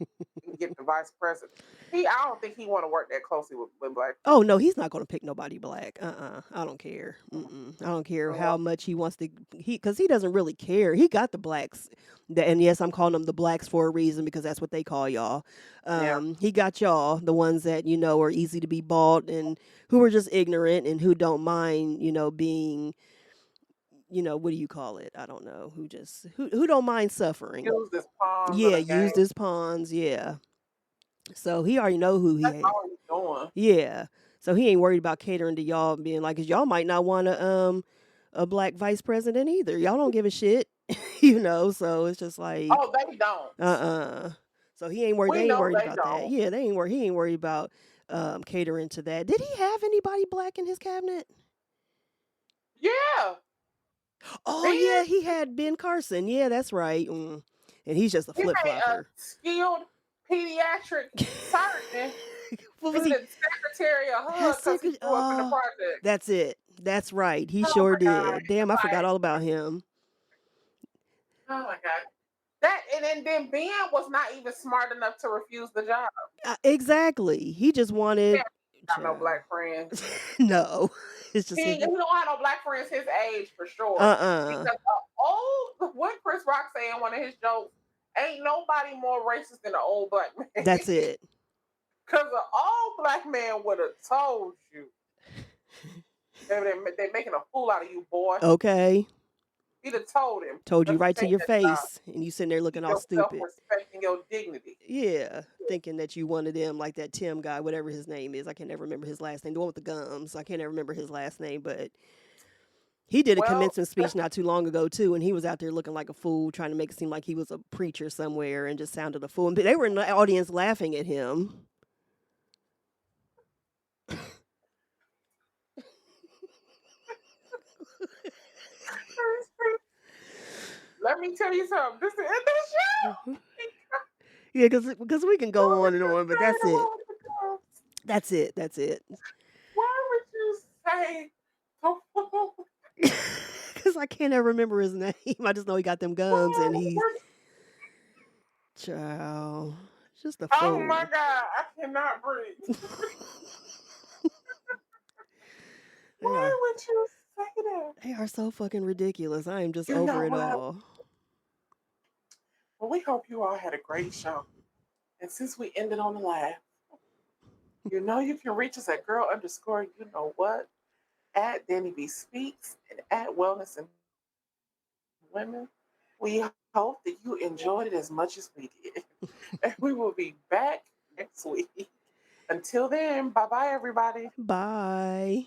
Speaker 2: and get the vice president. I don't think he want to work that closely with black
Speaker 1: Oh
Speaker 2: people.
Speaker 1: no, he's not going to pick nobody black. I don't care. I don't care how much he wants to. Because he doesn't really care. He got the blacks, and yes, I'm calling them the blacks for a reason because that's what they call y'all.
Speaker 2: Yeah.
Speaker 1: He got y'all, the ones that are easy to be bought and who are just ignorant and who don't mind, being, what do you call it? I don't know. Who don't mind suffering.
Speaker 2: Use this pawns of
Speaker 1: Yeah,
Speaker 2: the game.
Speaker 1: used his pawns. Yeah. So he already know who he
Speaker 2: That's
Speaker 1: had.
Speaker 2: all he's doing.
Speaker 1: Yeah. So he ain't worried about catering to y'all and being like, 'cause y'all might not want a black vice president either. Y'all don't give a shit, So it's just like,
Speaker 2: Oh, they don't.
Speaker 1: So he ain't worried.
Speaker 2: We
Speaker 1: They ain't
Speaker 2: know
Speaker 1: worried
Speaker 2: they
Speaker 1: about that.
Speaker 2: don't.
Speaker 1: Yeah, they ain't worried. He ain't worried about catering to that. Did he have anybody black in his cabinet?
Speaker 2: Yeah.
Speaker 1: Oh
Speaker 2: Ben,
Speaker 1: yeah, he had Ben Carson. Yeah, that's right. And he's just a
Speaker 2: he
Speaker 1: flip
Speaker 2: made a
Speaker 1: flopper.
Speaker 2: skilled pediatric surgeon
Speaker 1: What
Speaker 2: be
Speaker 1: was he?
Speaker 2: the secretary of HUD
Speaker 1: His
Speaker 2: because he
Speaker 1: secret.
Speaker 2: grew up in the
Speaker 1: Oh,
Speaker 2: project.
Speaker 1: that's it. That's right. He
Speaker 2: Oh
Speaker 1: sure
Speaker 2: my God.
Speaker 1: did. Damn, I forgot
Speaker 2: Like,
Speaker 1: all about him.
Speaker 2: oh my God. and then Ben was not even smart enough to refuse the job.
Speaker 1: Exactly. He just
Speaker 2: He
Speaker 1: wanted
Speaker 2: ain't got no
Speaker 1: child.
Speaker 2: black friends.
Speaker 1: No. It's just
Speaker 2: He don't have no black friends his age for sure.
Speaker 1: uh-uh.
Speaker 2: Because what Chris Rock say in one of his jokes, ain't nobody more racist than an old black man.
Speaker 1: That's it.
Speaker 2: Because an old black man would have told you. They're making a fool out of you, boy.
Speaker 1: Okay.
Speaker 2: He'd have told him,
Speaker 1: Told you
Speaker 2: let me
Speaker 1: right to
Speaker 2: take
Speaker 1: your
Speaker 2: that job.
Speaker 1: face and you sitting there looking
Speaker 2: Keep
Speaker 1: all
Speaker 2: your
Speaker 1: stupid.
Speaker 2: self-respect and your dignity.
Speaker 1: Yeah, thinking that you wanted him like that Tim guy, whatever his name is. I can never remember his last name. The one with the gums. I can't ever remember his last name, but he did a
Speaker 2: Well,
Speaker 1: commencement speech not too long ago too, and he was out there looking like a fool, trying to make it seem like he was a preacher somewhere, and just sounded a fool. And they were in the audience laughing at him.
Speaker 2: let me tell you something. This is the end of the show.
Speaker 1: Yeah, because we can go on and on, but that's it.
Speaker 2: Why
Speaker 1: That's it. That's it.
Speaker 2: would you say
Speaker 1: Because I can't ever remember his name. I just know he got them gums, and he's child, just a
Speaker 2: oh my
Speaker 1: fool.
Speaker 2: God, I cannot breathe.
Speaker 1: They are.
Speaker 2: Why would you say that?
Speaker 1: They are so fucking ridiculous. I am just
Speaker 2: You know
Speaker 1: over it
Speaker 2: what?
Speaker 1: all.
Speaker 2: Well, we hope you all had a great show. And since we ended on a laugh, you know you can reach us at girl underscore you know what at Danny B Speaks and at Wellness and Women. We hope that you enjoyed it as much as we did. And we will be back next week. Until then, bye bye, everybody.
Speaker 1: Bye.